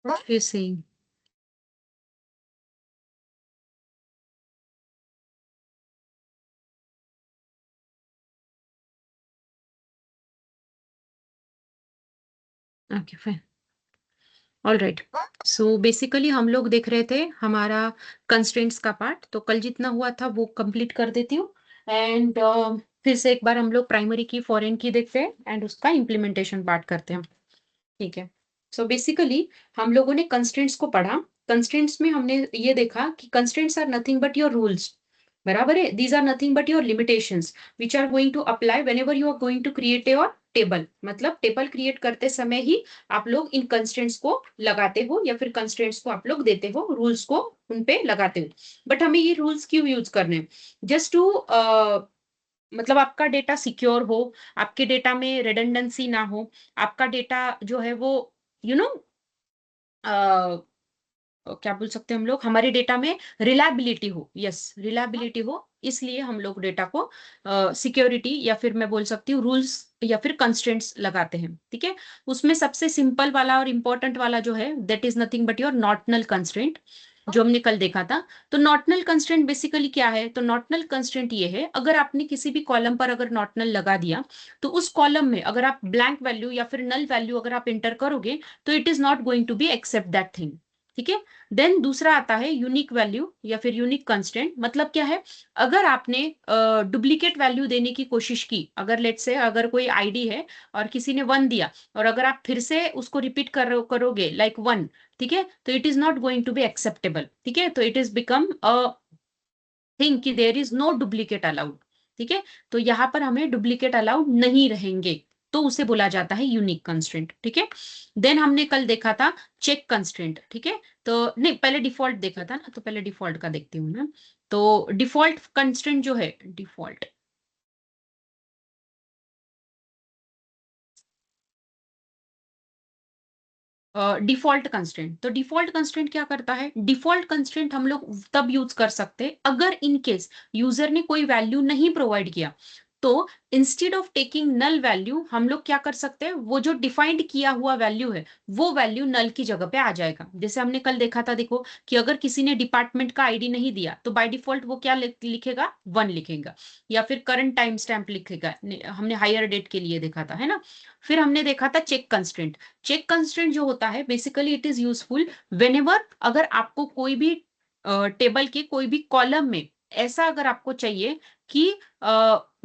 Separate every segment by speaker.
Speaker 1: फिर से okay fine. All right. So basically हम लोग देख रहे थे हमारा कंस्ट्रेंट्स का पार्ट, तो कल जितना हुआ था वो कंप्लीट कर देती हूँ। एंड फिर से एक बार हम लोग प्राइमरी की फॉरेन की देखते हैं एंड उसका इम्प्लीमेंटेशन पार्ट करते हैं। ठीक है। सो बेसिकली हम लोगों ने कंस्ट्रेंट्स को पढ़ा। कंस्ट्रेंट्स में हमने ये देखा कि constraints are nothing but your rules. बराबर है, these are nothing but your limitations which are going to apply whenever you are going to create your table. मतलब टेबल क्रिएट करते समय ही आप लोग इन कंस्ट्रेंट्स को लगाते हो या फिर कंस्ट्रेंट्स को आप लोग देते हो, रूल्स को उन पे लगाते हो। बट हमें ये रूल्स क्यों यूज करने हैं? जस्ट टू मतलब आपका डेटा सिक्योर हो, आपके डेटा में रिडंडेंसी ना हो, आपका डेटा जो है वो यू नो क्या बोल सकते हैं हम लोग, हमारे डेटा में रिलायबिलिटी हो, यस रिलायबिलिटी हो, इसलिए हम लोग डेटा को सिक्योरिटी या फिर मैं बोल सकती हूँ रूल्स या फिर कंस्ट्रेंट्स लगाते हैं। ठीक है। उसमें सबसे सिंपल वाला और इंपॉर्टेंट वाला जो है that is nothing but your not null constraint, जो हमने कल देखा था। तो नॉर्टनल कंस्ट्रेंट बेसिकली क्या है? तो नॉर्टनल कंस्ट्रेंट ये है, अगर आपने किसी भी कॉलम पर अगर नॉर्टनल लगा दिया, तो उस कॉलम में अगर आप ब्लैंक वैल्यू या फिर नल वैल्यू अगर आप इंटर करोगे, तो it is not going to be accept that thing. ठीक है। देन दूसरा आता है यूनिक वैल्यू या फिर यूनिक कंस्टेंट। मतलब क्या है? अगर आपने डुप्लीकेट वैल्यू देने की कोशिश की, अगर लेट्स से अगर कोई आईडी है और किसी ने 1 दिया, और अगर आप फिर से उसको रिपीट करोगे लाइक 1, ठीक है, तो it is not going to be acceptable. ठीक है। तो it is become a thing कि there is no duplicate allowed. ठीक है। तो यहां पर हमें डुप्लीकेट अलाउड नहीं रहेंगे, तो उसे बोला जाता है यूनिक कंस्ट्रेंट। ठीक है। देन हमने कल देखा था चेक कंस्ट्रेंट। ठीक है। तो नहीं, पहले डिफॉल्ट देखा था ना, तो पहले डिफॉल्ट का देखती हूँ ना। तो डिफॉल्ट कंस्ट्रेंट जो है, डिफॉल्ट डिफॉल्ट कंस्ट्रेंट, तो डिफॉल्ट कंस्ट्रेंट क्या करता है? डिफॉल्ट कंस्ट्रेंट हम लोग तब यूज कर सकते हैं अगर इन केस यूजर ने कोई वैल्यू नहीं प्रोवाइड किया। तो instead of taking null value हम लोग क्या कर सकते हैं? वो जो डिफाइंड किया हुआ वैल्यू है, वो वैल्यू नल की जगह पे आ जाएगा। जैसे हमने कल देखा था, देखो कि अगर किसी ने डिपार्टमेंट का आईडी नहीं दिया, तो बाय डिफॉल्ट वो क्या लिखेगा? 1 लिखेगा, या फिर करंट टाइम स्टैम्प लिखेगा। हमने हायर डेट के लिए देखा था, है ना। फिर हमने देखा था चेक कंस्ट्रेंट। चेक कंस्ट्रेंट जो होता है basically it is useful whenever अगर आपको कोई भी टेबल के कोई भी कॉलम में ऐसा अगर आपको चाहिए कि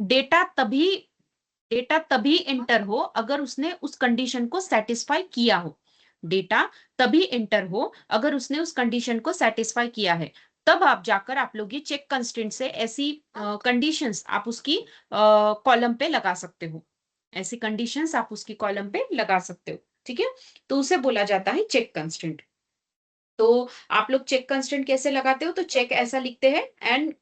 Speaker 1: डेटा तभी डेटा तभी एंटर हो अगर उसने उस कंडीशन को सेटिस्फाई किया हो। डेटा तभी एंटर हो अगर उसने उस कंडीशन को सेटिस्फाई किया है। तब आप जाकर आप लोग ये चेक कंस्ट्रेंट से ऐसी कंडीशंस आप उसकी कॉलम पे लगा सकते हो। ऐसी कंडीशंस आप उसकी कॉलम पे लगा सकते हो। ठीक है। तो उसे बोला जाता है चेक कंस्ट्रेंट। तो आप लोग चेक कंस्टेंट कैसे लगाते हो? तो चेक ऐसा लिखते हैं एंड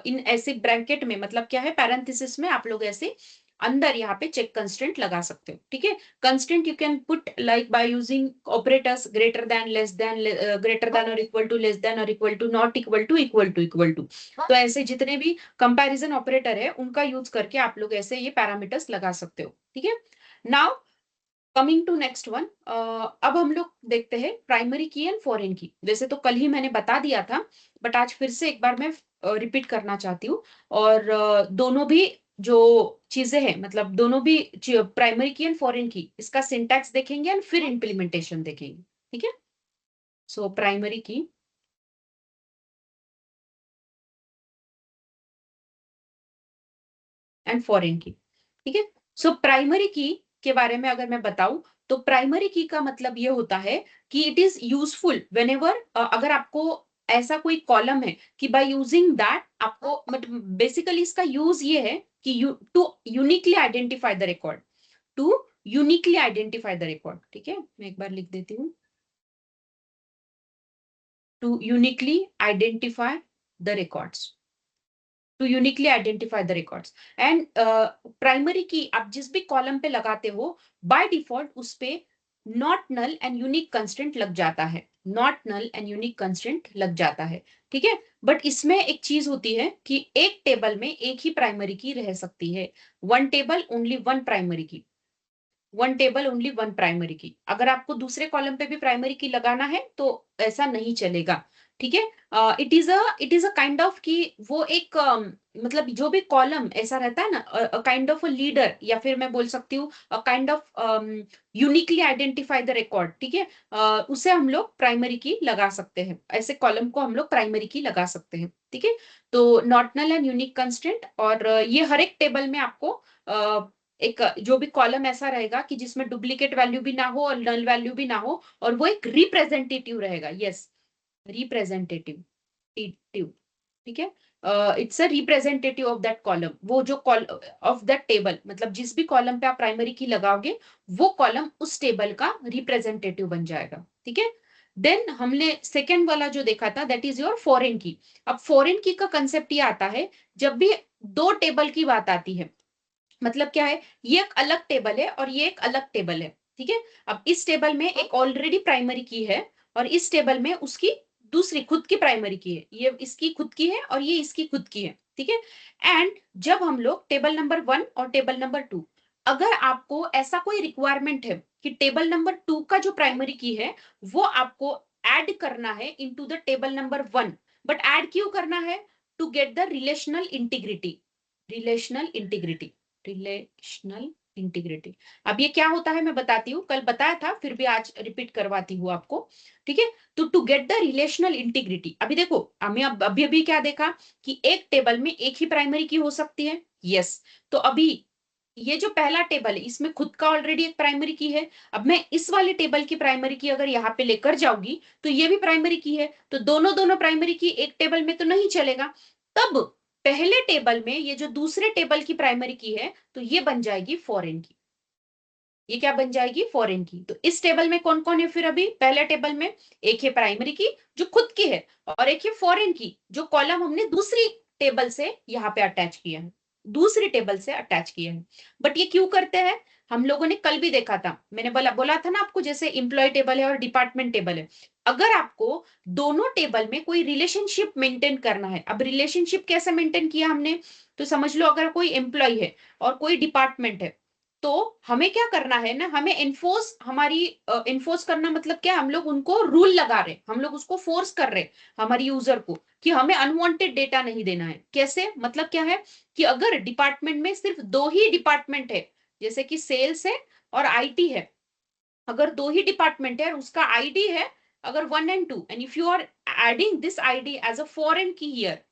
Speaker 1: इन ऐसे ब्रैकेट में, मतलब क्या है, पैरेंथेसिस में आप लोग ऐसे अंदर यहाँ पे चेक कंस्टेंट लगा सकते हो। ठीक है। Constant you can put like by using operators greater than, less than, greater than और इक्वल टू, लेस देन और equal to, not equal to, equal to, equal to. तो ऐसे जितने भी कंपैरिजन ऑपरेटर है उनका यूज करके आप लोग ऐसे ये पैरामीटर्स लगा सकते हो। ठीक है। Now coming to next one, अब हम लोग देखते हैं प्राइमरी की एंड फॉरेन की। वैसे तो कल ही मैंने बता दिया था, बट आज फिर से एक बार मैं रिपीट करना चाहती हूँ। और दोनों भी जो चीजें हैं, मतलब दोनों भी प्राइमरी की एंड फॉरेन की, इसका सिंटैक्स देखेंगे एंड फिर इम्प्लीमेंटेशन देखेंगे। ठीक है। So primary key and foreign key. ठीक है। सो प्राइमरी की के बारे में अगर मैं बताऊं, तो प्राइमरी की का मतलब ये होता है कि इट इज यूजफुल व्हेनेवर अगर आपको ऐसा कोई कॉलम है कि बाय यूजिंग दैट आपको, मतलब बेसिकली इसका यूज ये है कि you to uniquely identify the record, to uniquely identify the record. ठीक है। मैं एक बार लिख देती हूँ, to uniquely identify the records, to uniquely identify the records. And primary key आप जिस भी कॉलम पे लगाते हो, बाय डिफॉल्ट उस पे not null and unique constant लग जाता है। Not null and unique constant लग जाता है। ठीक है। बट इसमें एक चीज होती है कि एक टेबल में एक ही प्राइमरी की रह सकती है। One table only one primary key. One table only one primary key. अगर आपको दूसरे कॉलम पे भी प्राइमरी की लगाना है तो ऐसा नहीं चलेगा। ठीक है। It is a kind of कि वो एक मतलब जो भी कॉलम ऐसा रहता है ना, काइंड ऑफ अ लीडर, या फिर मैं बोल सकती हूँ kind of uniquely identify the record. ठीक है। उसे हम लोग प्राइमरी की लगा सकते हैं, ऐसे कॉलम को हम लोग प्राइमरी की लगा सकते हैं। ठीक है। तो not null and unique constraint, और ये हर एक टेबल में आपको एक जो भी कॉलम ऐसा रहेगा कि जिसमें डुप्लीकेट वैल्यू भी ना हो और नल वैल्यू भी ना हो, और वो एक रिप्रेजेंटेटिव रहेगा। Yes, representative. ठीक है। It's a representative of that column, वो जो कॉल ऑफ दैट टेबल, मतलब जिस भी कॉलम पे आप प्राइमरी की लगाओगे वो कॉलम उस टेबल का रिप्रेजेंटेटिव बन जाएगा। ठीक है। देन हमने सेकेंड वाला जो देखा था दैट इज योर फॉरेन की। अब फॉरेन की का कंसेप्ट ये आता है जब भी दो टेबल की बात आती है। मतलब क्या है, ये एक अलग टेबल है और ये एक अलग टेबल है। ठीक है। अब इस टेबल में एक ऑलरेडी प्राइमरी की है और इस टेबल में उसकी दूसरी खुद की प्राइमरी की है। ये इसकी खुद की है और ये इसकी खुद की है। ठीक है। एंड जब हम लोग टेबल नंबर 1 और टेबल नंबर 2, अगर आपको ऐसा कोई रिक्वायरमेंट है कि टेबल नंबर 2 का जो प्राइमरी की है वो आपको ऐड करना है into the table number 1, but add क्यों करना है? To get the relational integrity. Relational integrity. Relational integrity. अब ये क्या होता है मैं बताती हूँ, कल बताया था फिर भी आज रिपीट करवाती हूँ आपको। ठीक है। तो to get the relational integrity, अभी देखो हमें अब अभी अभी क्या देखा कि एक टेबल में एक ही प्राइमरी की हो सकती है। यस। तो अभी ये जो पहला टेबल है इसमें खुद का ऑलरेडी एक प्राइमरी की है। अब मैं इस वाले टेबल की प्राइमरी की अगर यहाँ पे लेकर जाऊंगी तो ये भी प्राइमरी की है, तो दोनों दोनों प्राइमरी की एक टेबल में तो नहीं चलेगा। तब पहले टेबल में ये जो दूसरे टेबल की प्राइमरी की है तो ये बन जाएगी फॉरेन की। ये क्या बन जाएगी? Foreign key. तो इस टेबल में कौन कौन है फिर? अभी पहले टेबल में एक है प्राइमरी की जो खुद की है, और एक है फॉरेन की जो कॉलम हमने दूसरी टेबल से यहाँ पे अटैच किया है, दूसरी टेबल से अटैच किया है। बट ये क्यों करते हैं? हम लोगों ने कल भी देखा था, मैंने बोला बोला था ना आपको, जैसे इंप्लॉय टेबल है और डिपार्टमेंट टेबल है। अगर आपको दोनों टेबल में कोई रिलेशनशिप मेंटेन करना है, अब रिलेशनशिप कैसे मेंटेन किया हमने? तो समझ लो अगर कोई एम्प्लॉय है और कोई डिपार्टमेंट है, तो हमें क्या करना है ना, हमें इन्फोर्स, हमारी इन्फोर्स करना मतलब क्या, हम लोग उनको रूल लगा रहे, हम लोग उसको फोर्स कर रहे हमारी यूजर को कि हमें अनवांटेड डेटा नहीं देना है। कैसे? मतलब क्या है कि अगर डिपार्टमेंट में सिर्फ दो ही डिपार्टमेंट है, जैसे कि सेल्स है और आईटी है, अगर दो ही डिपार्टमेंट है और उसका आईडी है अगर 1 and 2, and if you are adding this ID as a foreign key here,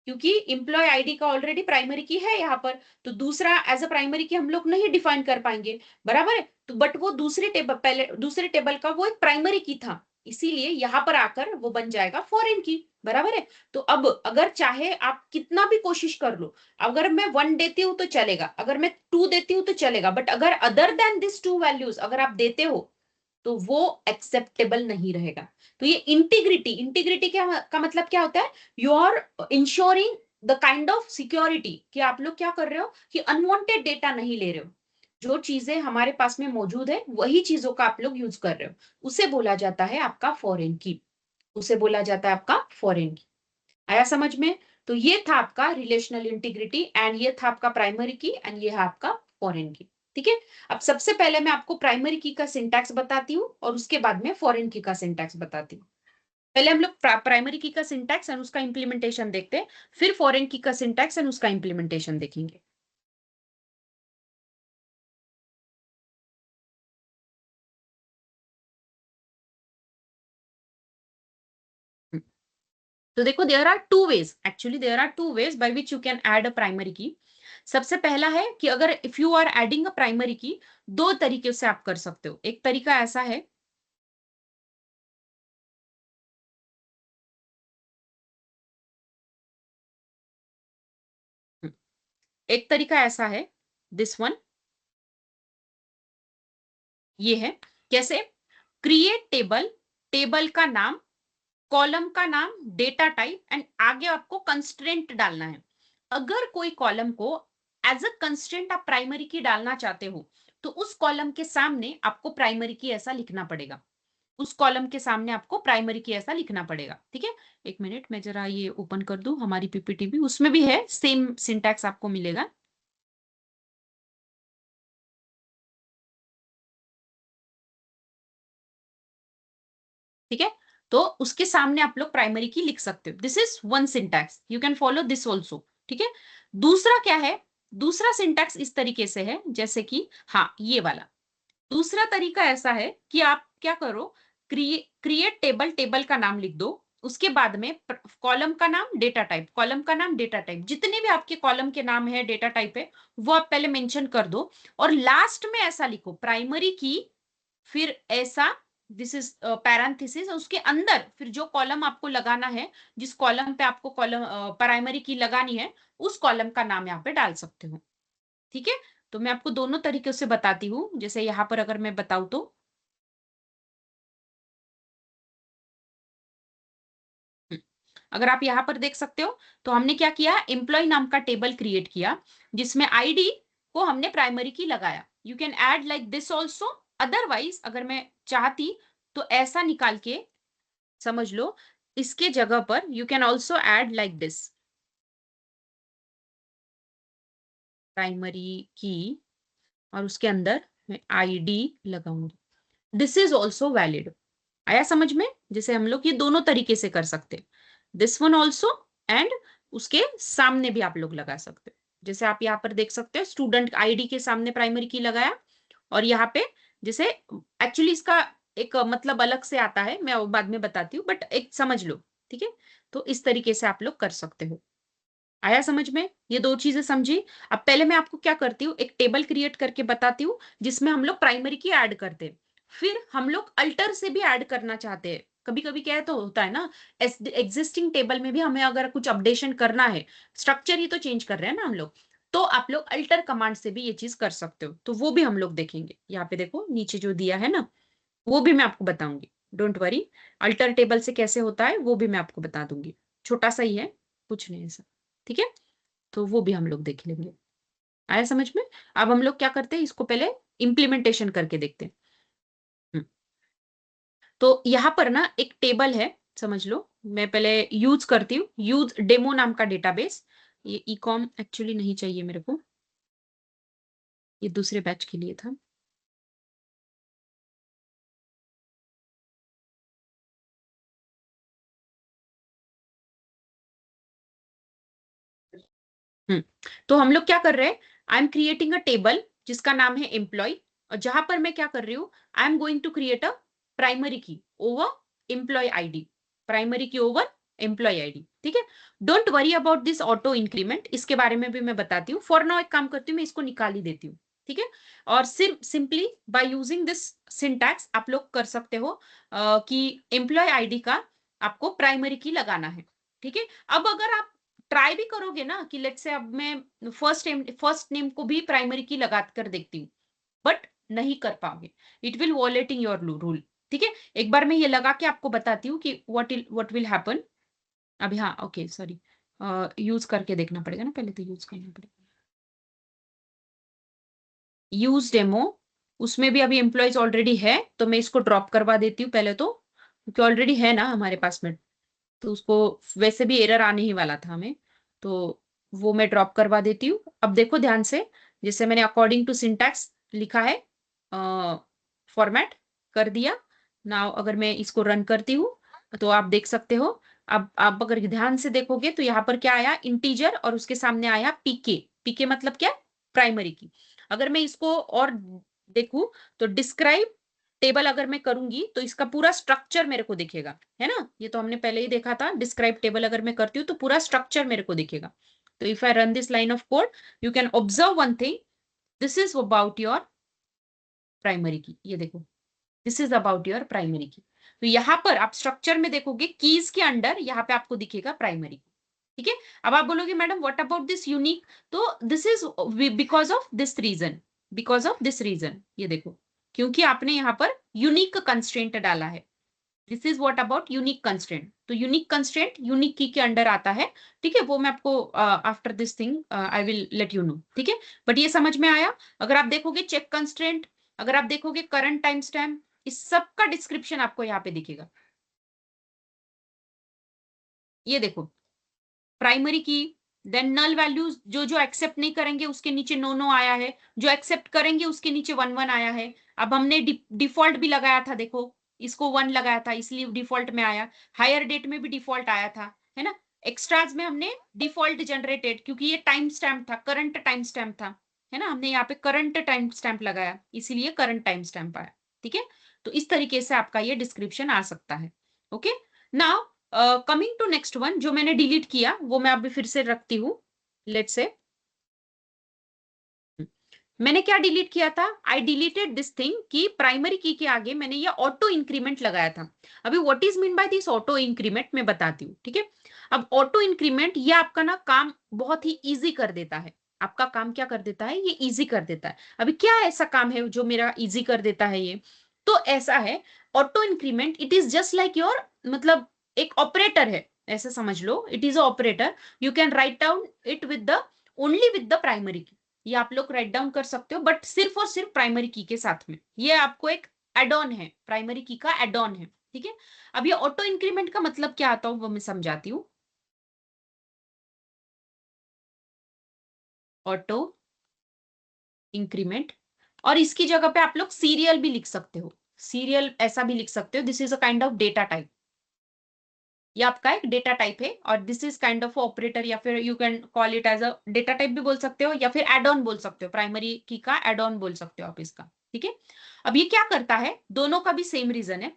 Speaker 1: क्योंकि एम्प्लॉय आईडी का ऑलरेडी प्राइमरी की है यहाँ पर, तो दूसरा एज अ प्राइमरी की हम लोग नहीं डिफाइन कर पाएंगे। बराबर है। तो बट वो दूसरे टेबल, पहले दूसरे टेबल का वो एक प्राइमरी की था, इसीलिए यहाँ पर आकर वो बन जाएगा फॉरेन की। बराबर है। तो अब अगर चाहे आप कितना भी कोशिश कर लो, अगर मैं 1 देती हूँ तो चलेगा, अगर मैं 2 देती हूँ तो चलेगा, बट अगर अदर देन दिस 2 वैल्यूज अगर आप देते हो तो वो एक्सेप्टेबल नहीं रहेगा। तो ये इंटीग्रिटी, इंटीग्रिटी क्या का मतलब क्या होता है? You are ensuring the kind of security कि आप लोग क्या कर रहे हो कि अनवांटेड डेटा नहीं ले रहे हो, जो चीजें हमारे पास में मौजूद है वही चीजों का आप लोग यूज कर रहे हो, उसे बोला जाता है आपका फॉरेन की। उसे बोला जाता है आपका फॉरेन की। आया समझ में? तो ये था आपका रिलेशनल इंटीग्रिटी, एंड ये था आपका प्राइमरी की, एंड ये है आपका फॉरेन की। ठीक है। अब सबसे पहले मैं आपको प्राइमरी की का सिंटैक्स बताती हूँ और उसके बाद में फॉरेन की का सिंटैक्स बताती हूँ। पहले हम लोग प्राइमरी की का सिंटैक्स एंड उसका इंप्लीमेंटेशन देखते हैं, फिर फॉरेन की का सिंटैक्स एंड उसका इंप्लीमेंटेशन देखेंगे। तो देखो, there are two ways, actually there are two ways by which you can add a primary key. सबसे पहला है कि अगर if you are adding a primary key, दो तरीके से आप कर सकते हो। एक तरीका ऐसा है, एक तरीका ऐसा है, दिस वन, ये है। कैसे? क्रिएट टेबल, टेबल का नाम, कॉलम का नाम, डेटा टाइप, एंड आगे आपको कंस्ट्रेंट डालना है। अगर कोई कॉलम को एज अ कंस्ट्रेंट आप प्राइमरी की डालना चाहते हो तो उस कॉलम के सामने आपको प्राइमरी की ऐसा लिखना पड़ेगा, उस कॉलम के सामने आपको प्राइमरी की ऐसा लिखना पड़ेगा। ठीक है। एक मिनट, मैं जरा ये ओपन कर दूं हमारी पीपीटी भी, उसमें भी है सेम सिंटैक्स आपको मिलेगा। ठीक है, तो उसके सामने आप लोग प्राइमरी की लिख सकते हो। This is one syntax, you can follow this also. ठीक है, दूसरा क्या है, दूसरा सिंटैक्स इस तरीके से है, जैसे कि हाँ ये वाला दूसरा तरीका ऐसा है कि आप क्या करो, क्रिएट टेबल, टेबल का नाम लिख दो, उसके बाद में कॉलम का नाम, डेटा टाइप, कॉलम का नाम, डेटा टाइप, जितने भी आपके कॉलम के नाम है, डेटा टाइप है, वो आप पहले मेंशन कर दो। और लास्ट में ऐसा लिखो प्राइमरी की, फिर ऐसा, दिस इज पैरेंथेसिस, उसके अंदर फिर जो कॉलम आपको लगाना है, जिस कॉलम पे आपको कॉलम प्राइमरी की लगानी है, उस कॉलम का नाम यहाँ पे डाल सकते हो। ठीक है, तो मैं आपको दोनों तरीके से बताती हूँ। जैसे यहाँ पर अगर मैं बताऊँ तो हम्म, अगर आप यहाँ पर देख सकते हो, तो हमने क्या किया, एम्प्लॉय नाम का टेबल क्रिएट किया, जिसमें आईडी को हमने प्राइमरी की लगाया। You can add like this also, otherwise अगर मैं चाहती तो ऐसा निकाल के, समझ लो, इसके जगह पर you can also add like this, primary की, और उसके अंदर मैं आईडी लगाऊंगी। This is also valid. आया समझ में? जैसे हम लोग ये दोनों तरीके से कर सकते हैं, दिस वन ऑल्सो, एंड उसके सामने भी आप लोग लगा सकते हो। जैसे आप यहाँ पर देख सकते हो, स्टूडेंट आईडी के सामने प्राइमरी की लगाया, और यहाँ पे जैसे एक्चुअली इसका एक मतलब अलग से आता है, मैं वो बाद में बताती हूँ, बट एक समझ लो। ठीक है, तो इस तरीके से आप लोग कर सकते हो। आया समझ में? ये दो चीजें समझी। अब पहले मैं आपको क्या करती हूँ, एक टेबल क्रिएट करके बताती हूँ, जिसमें हम लोग प्राइमरी की ऐड करते हैं। फिर हम लोग अल्टर से भी ऐड करना चाहते हैं। कभी कभी क्या है, तो होता है ना, एग्जिस्टिंग टेबल में भी हमें अगर कुछ अपडेशन करना है, स्ट्रक्चर ही तो चेंज कर रहे हैं ना हम लोग, तो आप लोग अल्टर कमांड से भी ये चीज कर सकते हो। तो वो भी हम लोग देखेंगे। यहाँ पे देखो नीचे जो दिया है ना, वो भी मैं आपको बताऊंगी, डोंट वरी। अल्टर टेबल से कैसे होता है वो भी मैं आपको बता दूंगी। छोटा सा ही है, कुछ नहीं ऐसा। ठीक है, तो वो भी हम लोग देख लेंगे। आया समझ में? अब हम लोग क्या करते हैं, इसको पहले इम्प्लीमेंटेशन करके देखते हैं। हम्म, तो यहाँ पर ना एक टेबल है, समझ लो। मैं पहले यूज करती हूँ, यूज डेमो नाम का डेटाबेस। ये ई कॉम एक्चुअली नहीं चाहिए मेरे को, ये दूसरे बैच के लिए था। हम्म, तो हम लोग क्या कर रहे हैं, I am creating a table जिसका नाम है एम्प्लॉय, और जहां पर मैं क्या कर रही हूँ, I am going to create a primary key over employ ID, primary key over employ ID. ठीक है, don't worry about this auto increment, इसके बारे में भी मैं बताती हूँ। फॉर नाउ एक काम करती हूँ, मैं इसको निकाल ही देती हूँ। ठीक है, और simply by using this syntax आप लोग कर सकते हो कि एम्प्लॉय आईडी का आपको प्राइमरी की लगाना है। ठीक है, अब अगर आप ट्राई भी करोगे ना कि लेट से, अब मैं फर्स्ट नेम को भी प्राइमरी की लगा कर देखती हूँ, बट नहीं कर पाओगे, इट विल वॉलेटिंग योर रूल। ठीक है, एक बार मैं ये लगा के आपको बताती हूँ कि व्हाट विल हैपन। अभी हाँ, ओके सॉरी, यूज करके देखना पड़ेगा ना, पहले तो यूज करना पड़ेगा। यूज डेमो, उसमें भी अभी एम्प्लॉयज ऑलरेडी है, तो मैं इसको ड्रॉप करवा देती हूँ पहले तो, क्योंकि ऑलरेडी है ना हमारे पास में, तो उसको वैसे भी एरर आने ही वाला था हमें, तो वो मैं ड्रॉप करवा देती हूँ। अब देखो ध्यान से, जैसे मैंने अकॉर्डिंग टू सिंटैक्स लिखा है, फॉर्मेट कर दिया। नाउ अगर मैं इसको रन करती हूँ, तो आप देख सकते हो। अब आप अगर ध्यान से देखोगे, तो यहाँ पर क्या आया, इंटीजर, और उसके सामने आया पीके। पीके मतलब क्या, प्राइमरी की। अगर मैं इसको और देखूं, तो डिस्क्राइब टेबल अगर मैं करूंगी, तो इसका पूरा स्ट्रक्चर मेरे को दिखेगा, है ना? ये तो हमने पहले ही देखा था। डिस्क्राइब टेबल अगर मैं करती हूँ, तो पूरा स्ट्रक्चर मेरे को दिखेगा। तो if I run this line of code, you can observe one thing, this is about your primary key. ये देखो, this is about your primary की। तो यहाँ पर आप स्ट्रक्चर में देखोगे, कीज के अंडर यहाँ पे आपको दिखेगा प्राइमरी की। ठीक है, अब आप बोलोगे madam what about this unique, तो this is because of this reason, because of this reason. ये देखो, क्योंकि आपने यहाँ पर यूनिक कंस्ट्रेंट डाला है। This is what about unique constraint, तो यूनिक कंस्ट्रेंट यूनिक की के अंडर आता है। ठीक है, वो मैं आपको after this thing I will let you no. ठीक है, बट ये समझ में आया? अगर आप देखोगे चेक कंस्ट्रेंट, अगर आप देखोगे करंट टाइम स्टैम्प, इस सब का डिस्क्रिप्शन आपको यहाँ पे दिखेगा। ये देखो, प्राइमरी की, देन नल वैल्यूज, जो जो एक्सेप्ट नहीं करेंगे उसके नीचे नो नो आया है, जो एक्सेप्ट करेंगे उसके नीचे वन वन आया है। अब हमने डिफॉल्ट भी लगाया था, देखो इसको 1 लगाया था इसलिए डिफॉल्ट में आया, हायर डेट में भी डिफॉल्ट आया था, है ना। एक्स्ट्राज में हमने डिफॉल्ट जनरेटेड, क्योंकि ये टाइम स्टैम्प था, करंट टाइम स्टैम्प था, है ना, हमने यहाँ पे करंट टाइम स्टैम्प लगाया इसीलिए करंट टाइम स्टैम्प आया। ठीक है, तो इस तरीके से आपका ये डिस्क्रिप्शन आ सकता है। Okay, now coming to next one, जो मैंने डिलीट किया वो मैं अभी फिर से रखती हूँ। लेट्स से मैंने क्या डिलीट किया था, आई डिलीटेड दिस थिंग कि प्राइमरी की के आगे मैंने ये ऑटो इंक्रीमेंट लगाया था। अभी what is mean by this auto increment मैं बताती हूँ। ठीक है, अब ऑटो इंक्रीमेंट ये आपका ना काम बहुत ही इजी कर देता है। आपका काम क्या कर देता है, ये इजी कर देता है। अभी क्या ऐसा काम है जो मेरा इजी कर देता है ये, तो ऐसा है, auto increment it is just like your, मतलब एक ऑपरेटर है, ऐसे समझ लो, it is a operator. You can write down it with the only with the primary key, ये आप लोग राइट डाउन कर सकते हो, बट सिर्फ और सिर्फ प्राइमरी की के साथ में। ये आपको एक एड ऑन है, प्राइमरी की का एड ऑन है। ठीक है, अब ये ऑटो इंक्रीमेंट का मतलब क्या आता है वो मैं समझाती हूँ। ऑटो इंक्रीमेंट, और इसकी जगह पे आप लोग सीरियल भी लिख सकते हो, सीरियल ऐसा भी लिख सकते हो। This is a kind of data type, ये आपका एक डेटा टाइप है, और this is kind of operator, या फिर you can call it as a data type भी बोल सकते हो, या फिर एड ऑन बोल सकते हो, प्राइमरी की का एड ऑन बोल सकते हो आप इसका। ठीक है, अब ये क्या करता है, दोनों का भी सेम रीजन है।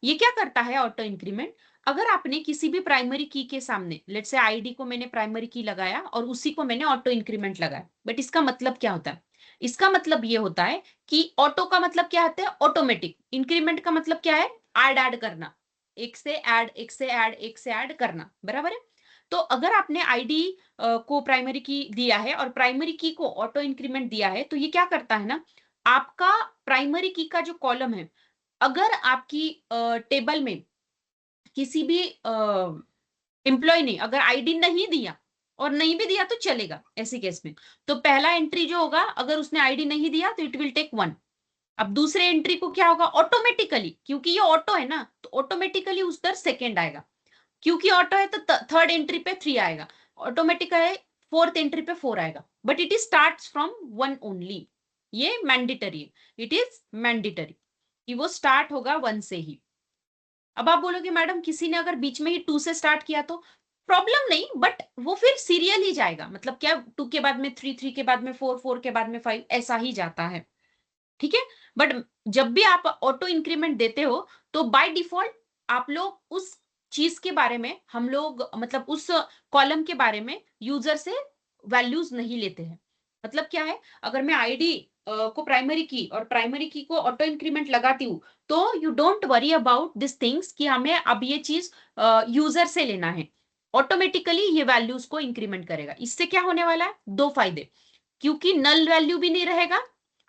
Speaker 1: ये क्या करता है ऑटो इंक्रीमेंट, अगर आपने किसी भी प्राइमरी की के सामने, लेट्स से आईडी को मैंने प्राइमरी की लगाया और उसी को मैंने ऑटो इंक्रीमेंट लगाया, बट इसका मतलब क्या होता है, इसका मतलब ये होता है कि ऑटो का मतलब क्या होता है, ऑटोमेटिक। इंक्रीमेंट का मतलब क्या है, ऐड करना, एक से ऐड, एक से ऐड, एक से ऐड करना, बराबर है। तो अगर आपने आईडी को प्राइमरी की दिया है और प्राइमरी की को ऑटो इंक्रीमेंट दिया है, तो ये क्या करता है ना, आपका प्राइमरी की का जो कॉलम है, अगर आपकी टेबल में किसी भी एम्प्लॉय ने अगर आईडी नहीं दिया, और नहीं भी दिया तो चलेगा ऐसे केस में, तो पहला एंट्री जो होगा, अगर उसने आईडी नहीं दिया तो इट विल टेक 1। अब दूसरे एंट्री को क्या होगा, ऑटोमेटिकली, क्योंकि ये ऑटो है ना, तो ऑटोमेटिकली उस पर सेकेंड आएगा, क्योंकि ऑटो है तो थर्ड एंट्री पे 3 आएगा, ऑटोमेटिक है फोर्थ एंट्री पे 4 आएगा, but it is start from 1 only. ये मैंडेटरी है, इट इज मैंडेटरी कि वो स्टार्ट होगा 1 से ही। अब आप बोलोगे मैडम किसी ने अगर बीच में ही 2 से स्टार्ट किया तो प्रॉब्लम नहीं, बट वो फिर सीरियल ही जाएगा, मतलब क्या, 2 के बाद में 3, 3 के बाद में 4, 4 के बाद में 5, ऐसा ही जाता है। ठीक है, बट जब भी आप ऑटो इंक्रीमेंट देते हो, तो बाय डिफॉल्ट आप लोग उस चीज के बारे में, हम लोग मतलब उस कॉलम के बारे में यूजर से वैल्यूज नहीं लेते हैं। मतलब क्या है, अगर मैं आईडी को प्राइमरी की और प्राइमरी की को ऑटो इंक्रीमेंट लगाती हूँ, तो you don't worry about this things कि हमें अब ये चीज यूजर से लेना है, ऑटोमेटिकली ये वैल्यूज को इंक्रीमेंट करेगा। इससे क्या होने वाला है, दो फायदे, क्योंकि नल वैल्यू भी नहीं रहेगा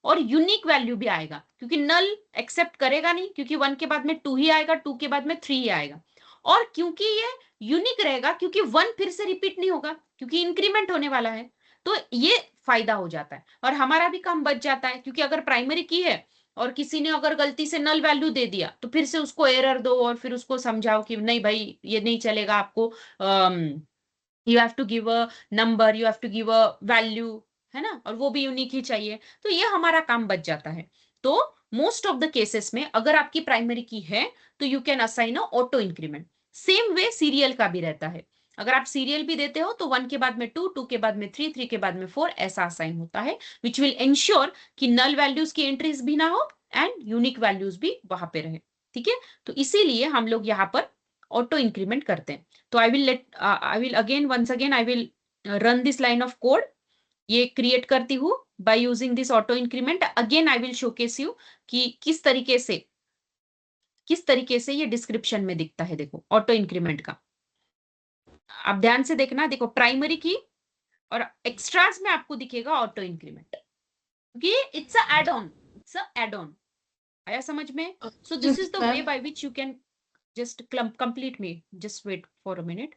Speaker 1: और यूनिक वैल्यू भी आएगा, क्योंकि नल एक्सेप्ट करेगा नहीं, क्योंकि 1 के बाद में 2 ही आएगा, 2 के बाद में 3 ही आएगा, और क्योंकि ये यूनिक रहेगा, क्योंकि 1 फिर से रिपीट नहीं होगा, क्योंकि इंक्रीमेंट होने वाला है, तो ये फायदा हो जाता है और हमारा भी काम बच जाता है। क्योंकि अगर प्राइमरी की है और किसी ने अगर गलती से नल वैल्यू दे दिया, तो फिर से उसको एरर दो और फिर उसको समझाओ कि नहीं भाई ये नहीं चलेगा, आपको you have to give a number, you have to give a value, है ना, और वो भी यूनिक ही चाहिए, तो ये हमारा काम बच जाता है। तो मोस्ट ऑफ द केसेस में अगर आपकी प्राइमरी की है, तो you can assign a auto increment. Same way serial का भी रहता है, अगर आप सीरियल भी देते हो तो 1 के बाद में 2, 2 के बाद में 3, 3 के बाद में 4, ऐसा असाइन होता है, विच विल इंश्योर कि नल वैल्यूज की एंट्रीज भी ना हो एंड यूनिक वैल्यूज भी वहां पे रहे। ठीक है, तो इसीलिए हम लोग यहाँ पर ऑटो इंक्रीमेंट करते हैं। तो I will again once again I will run this line of code, ये क्रिएट करती हूँ by using this auto increment. Again I will showcase you कि किस तरीके से ये डिस्क्रिप्शन में दिखता है। देखो ऑटो इंक्रीमेंट का, आप ध्यान से देखना, देखो प्राइमरी की और एक्स्ट्रास में आपको दिखेगा ऑटो इंक्रीमेंट, क्योंकि it's a add on, it's a add on. आया समझ में? So this is the way
Speaker 2: ma'am
Speaker 1: by which you can just complete me, just wait for a minute.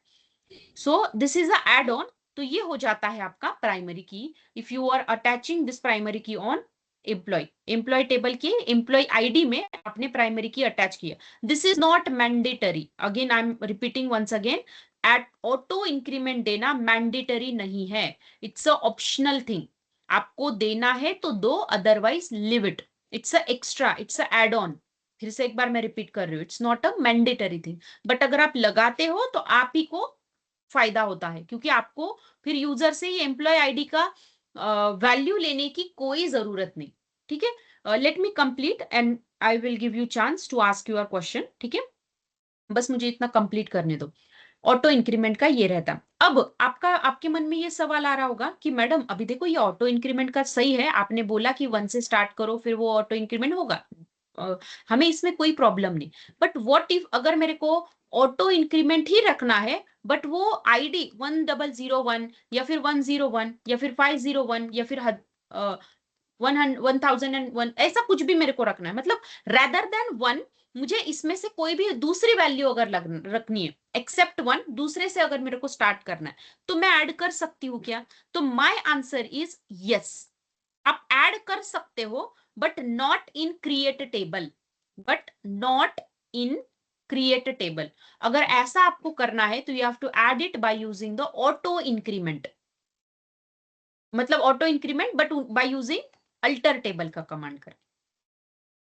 Speaker 1: So this is a add on, तो ये हो जाता है आपका primary key. If you are attaching this primary key on employ table के employ ID में आपने primary key attach किया, this is not mandatory, again I am repeating once again, at auto increment देना मैंडेटरी नहीं है, it's a optional thing. आपको देना है तो दो, otherwise leave it, it's a extra, it's a add on. फिर से एक बार मैं रिपीट कर रही हूँ, it's not a mandatory thing, but अगर आप लगाते हो तो आप ही को फायदा होता है, क्योंकि आपको फिर यूजर से ही एम्प्लॉय आईडी का वैल्यू लेने की कोई जरूरत नहीं। ठीक है, let me complete and I will give you chance to ask your question. ठीक है, बस मुझे इतना कंप्लीट करने दो। ऑटो इंक्रीमेंट का ये रहता। अब आपके मन में ये सवाल आ रहा होगा कि मैडम अभी देखो ये ऑटो इंक्रीमेंट का सही है, आपने बोला कि 1 से स्टार्ट करो फिर वो ऑटो इंक्रीमेंट होगा, अ, हमें इसमें कोई प्रॉब्लम नहीं। बट व्हाट इफ अगर मेरे को ऑटो इंक्रीमेंट ही रखना है, बट वो आईडी 1001 या फिर 101 या फिर 501 या फिर 1001 ऐसा कुछ भी मेरे को रखना है, मतलब रेदर देन 1 मुझे इसमें से कोई भी दूसरी वैल्यू अगर रखनी है एक्सेप्ट 1, दूसरे से अगर मेरे को स्टार्ट करना है तो मैं ऐड कर सकती हूँ क्या? तो माय आंसर इज यस, आप ऐड कर सकते हो, but not in create table, but not in create table. अगर ऐसा आपको करना है तो you have to add it by using the auto increment, मतलब auto increment but by using alter table का कमांड कर,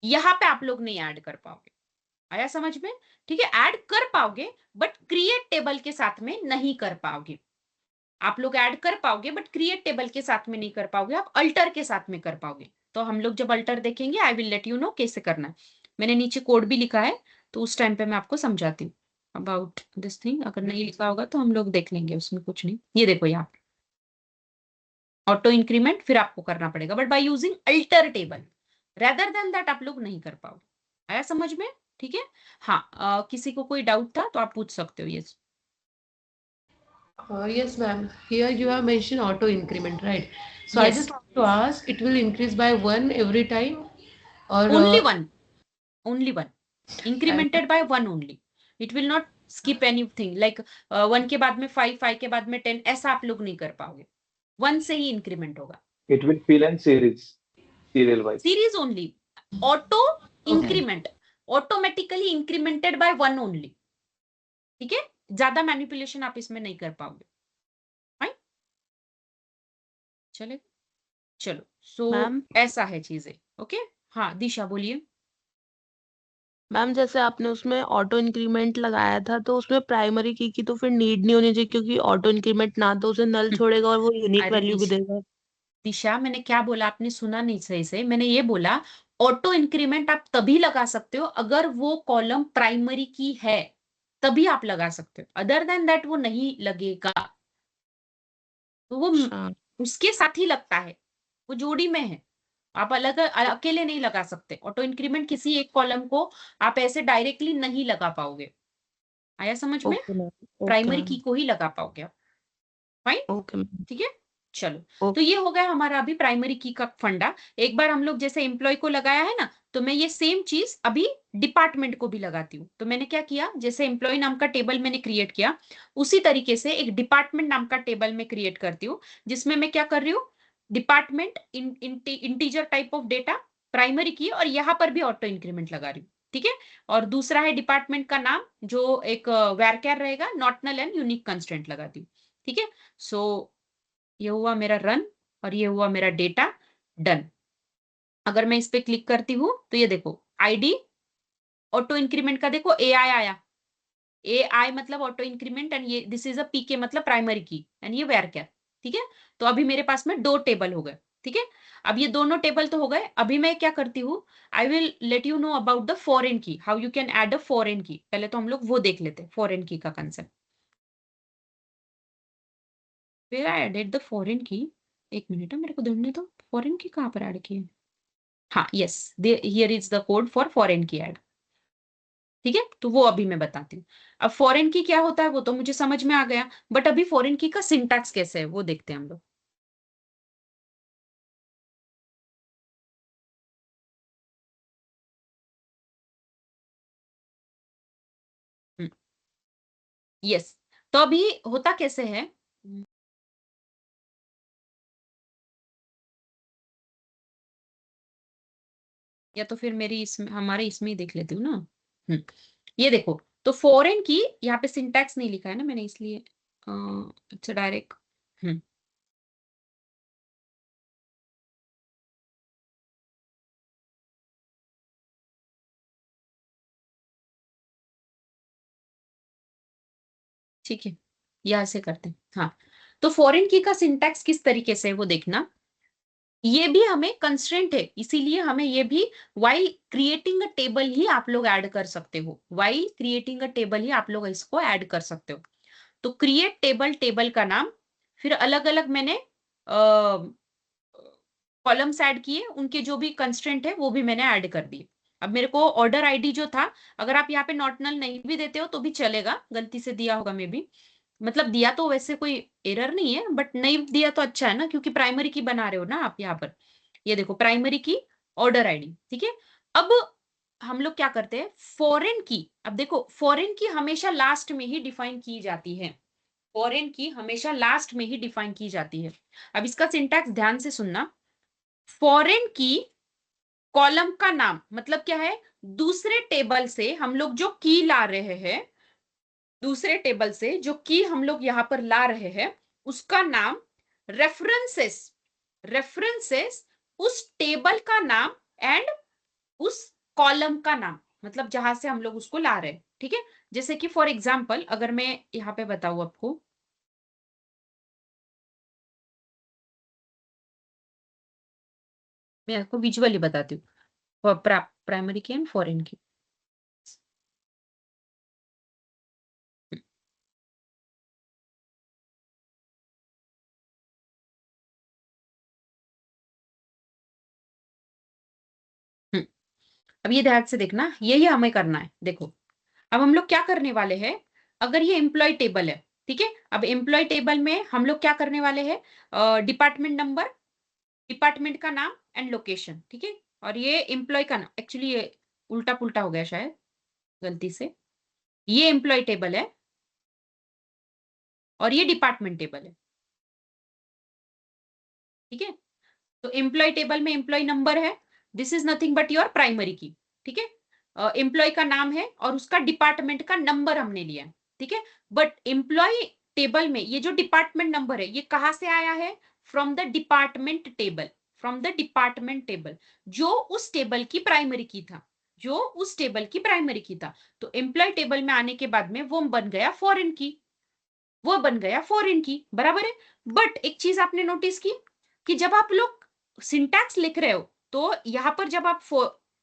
Speaker 1: यहां पे आप लोग नहीं ऐड कर पाओगे। आया समझ में? ठीक है, ऐड कर पाओगे बट क्रिएट टेबल के साथ में नहीं कर पाओगे। आप लोग ऐड कर पाओगे बट क्रिएट टेबल के साथ में नहीं कर पाओगे, आप अल्टर के साथ में कर पाओगे। तो हम लोग जब अल्टर देखेंगे आई विल लेट यू नो कैसे करना है। मैंने नीचे कोड भी लिखा है, तो उस टाइम पे मैं आपको समझाती हूँ अबाउट दिस थिंग। अगर नहीं लिखा होगा तो हम लोग देख लेंगे, उसमें कुछ नहीं। ये देखो यहाँ ऑटो इंक्रीमेंट फिर आपको करना पड़ेगा but by using alter table, rather than that आप लोग नहीं कर पाओगे। आया समझ में? ठीक है। हाँ, किसी को कोई डाउट था तो आप पूछ सकते हो। ये
Speaker 2: Yes, ma'am. Here you have mentioned auto increment, right? So I
Speaker 1: yes,
Speaker 2: just want to ask, it will increase by one every time, or
Speaker 1: only one, only one,
Speaker 2: and
Speaker 1: incremented by one only. It will not skip anything like 1 के बाद में 5, 5 के बाद में 10, ऐसा आप लोग नहीं कर पाओगे। 1 से ही इंक्रीमेंट होगा।
Speaker 3: It will fill in series, serial wise.
Speaker 1: Series only, auto
Speaker 2: okay,
Speaker 1: increment, automatically incremented by one only. ठीक है, ज्यादा मैनिपुलेशन आप इसमें नहीं कर पाओगे। फाइन, चले, चलो। सो
Speaker 4: मैम
Speaker 1: ऐसा है चीजें। ओके, हाँ दिशा बोलिए।
Speaker 4: मैम जैसे आपने उसमें ऑटो इंक्रीमेंट लगाया था तो उसमें प्राइमरी की तो फिर नीड नहीं होनी चाहिए, क्योंकि ऑटो इंक्रीमेंट ना तो उसे नल छोड़ेगा और वो यूनिक
Speaker 1: अरे
Speaker 4: वैल्यू भी
Speaker 1: दिशा,
Speaker 4: देगा।
Speaker 1: दिशा मैंने क्या बोला आपने सुना नहीं सही से। मैंने ये बोला ऑटो इंक्रीमेंट आप तभी लगा सकते हो अगर वो कॉलम प्राइमरी की है, तभी आप लगा सकते हो, अदर देन दैट वो नहीं लगेगा। तो वो
Speaker 4: अच्छा।
Speaker 1: उसके साथ ही लगता है, वो जोड़ी में है। आप अलग अकेले नहीं लगा सकते ऑटो इंक्रीमेंट, किसी एक कॉलम को आप ऐसे डायरेक्टली नहीं लगा पाओगे। आया समझ में?
Speaker 4: Okay ma'am. ओके
Speaker 1: प्राइमरी की
Speaker 4: मैम।
Speaker 1: को ही लगा पाओगे आप। Fine,
Speaker 4: okay ma'am.
Speaker 1: ठीक है, चलो। तो
Speaker 4: ओके।
Speaker 1: ये हो गया हमारा अभी प्राइमरी की का फंडा। एक बार हम लोग जैसे एम्प्लॉय को लगाया है ना, तो मैं ये सेम चीज अभी डिपार्टमेंट को भी लगाती हूँ। तो मैंने क्या किया, जैसे एम्प्लॉय नाम का टेबल मैंने क्रिएट किया, उसी तरीके से एक डिपार्टमेंट नाम का टेबल में क्रिएट करती हूँ, जिसमें मैं क्या कर रही हूँ, department integer type of data primary की, और यहाँ पर भी ऑटो इंक्रीमेंट लगा रही हूँ। ठीक है, और दूसरा है डिपार्टमेंट का नाम जो एक वैरक्यार रहेगा, not null and unique constant लगाती हूँ। ठीक है, सो ये हुआ मेरा रन, और ये हुआ मेरा डेटा डन। अगर मैं इस पे क्लिक करती हूँ तो ये देखो आईडी ऑटो इंक्रीमेंट का देखो ए आई आया, ए आई मतलब ऑटो इंक्रीमेंट, एंड ये दिस इज अ पीके मतलब प्राइमरी की, एंड ये वेर क्या। ठीक है, तो अभी मेरे पास में दो टेबल हो गए। ठीक है, अब ये दोनों टेबल तो हो गए, अभी मैं क्या करती हूँ, I will let you know about the foreign key, how you can add a foreign key. पहले तो हम लोग वो देख लेते हैं फॉरेन की का concept. Where I added the foreign key, एक मिनट है मेरे को ढूंढने दो, फॉरेन की कहाँ पर ऐड की है। हाँ yes, here is the code for foreign की ऐड। ठीक है, तो वो अभी मैं बताती हूँ। अब फॉरेन की क्या होता है वो तो मुझे समझ में आ गया, बट अभी फॉरेन की का सिंटैक्स कैसे है वो देखते हैं हम लोग। यस, तो अभी होता कैसे है, या तो फिर मेरी इसमें हमारे इसमें ही देख लेती हूँ ना। हम्म, ये देखो, तो फॉरेन की यहाँ पे सिंटैक्स नहीं लिखा है ना मैंने, इसलिए इट्स डायरेक्ट। हम्म, ठीक है, यहाँ से करते हैं। हाँ, तो फॉरेन की का सिंटैक्स किस तरीके से है वो देखना। ये भी हमें कंस्ट्रेंट है, इसीलिए हमें ये भी वाइल क्रिएटिंग अ टेबल ही आप लोग ऐड कर सकते हो, वाइल क्रिएटिंग अ टेबल ही आप लोग इसको ऐड कर सकते हो। तो क्रिएट टेबल, टेबल का नाम, फिर अलग अलग मैंने कॉलम्स ऐड किए, उनके जो भी कंस्ट्रेंट है वो भी मैंने ऐड कर दिए। अब मेरे को ऑर्डर आईडी जो था, अगर आप यहाँ पे नॉट नल नहीं भी देते हो तो भी चलेगा, गलती से दिया होगा मे बी, मतलब दिया तो वैसे कोई एरर नहीं है, बट नहीं दिया तो अच्छा है ना, क्योंकि प्राइमरी की बना रहे हो ना आप यहाँ पर। ये देखो प्राइमरी की ऑर्डर आईडी, ठीक है। अब हम लोग क्या करते हैं, फॉरेन की, अब देखो फॉरेन की हमेशा लास्ट में ही डिफाइन की जाती है, फॉरेन की हमेशा लास्ट में ही डिफाइन की जाती है। अब इसका सिंटैक्स ध्यान से सुनना। फॉरेन की कॉलम का नाम मतलब क्या है, दूसरे टेबल से हम लोग जो की ला रहे हैं, दूसरे टेबल से जो की हम लोग यहां पर ला रहे हैं, उसका नाम रेफरेंसेस, रेफरेंसेस उस टेबल का नाम एंड उस कॉलम का नाम, मतलब जहां से हम लोग उसको ला रहे हैं, ठीक है। जैसे कि फॉर एग्जाम्पल अगर मैं यहाँ पे बताऊं आपको, मैं आपको विजुअली बताती हूँ, प्राइमरी की एंड फॉरेन की। हम्म, अब ये ध्यान से देखना, यही हमें करना है। देखो अब हम लोग क्या करने वाले हैं, अगर ये एम्प्लॉय टेबल है, ठीक है, अब एम्प्लॉय टेबल में हम लोग क्या करने वाले हैं, डिपार्टमेंट नंबर, डिपार्टमेंट का नाम एंड लोकेशन, ठीक है। और ये एम्प्लॉय का नाम, एक्चुअली ये उल्टा पुल्टा हो गया शायद गलती से, ये एम्प्लॉय टेबल है और ये डिपार्टमेंट टेबल है, ठीक है। तो एम्प्लॉय टेबल में एम्प्लॉय नंबर है, this is nothing but your primary की, ठीक है। एम्प्लॉय का नाम है और उसका डिपार्टमेंट का नंबर हमने लिया है, ठीक है। बट एम्प्लॉय टेबल में ये जो डिपार्टमेंट नंबर है ये कहां से आया है, from the department table, from the department table, जो उस टेबल की प्राइमरी की था, जो उस टेबल की प्राइमरी की था। तो एम्प्लॉय टेबल में आने के बाद में वो बन गया फॉरेन की, वो बन गया फॉरेन की, बराबर है। बट एक चीज आपने नोटिस की कि जब आप लोग सिंटैक्स लिख रहे हो, तो यहां पर जब आप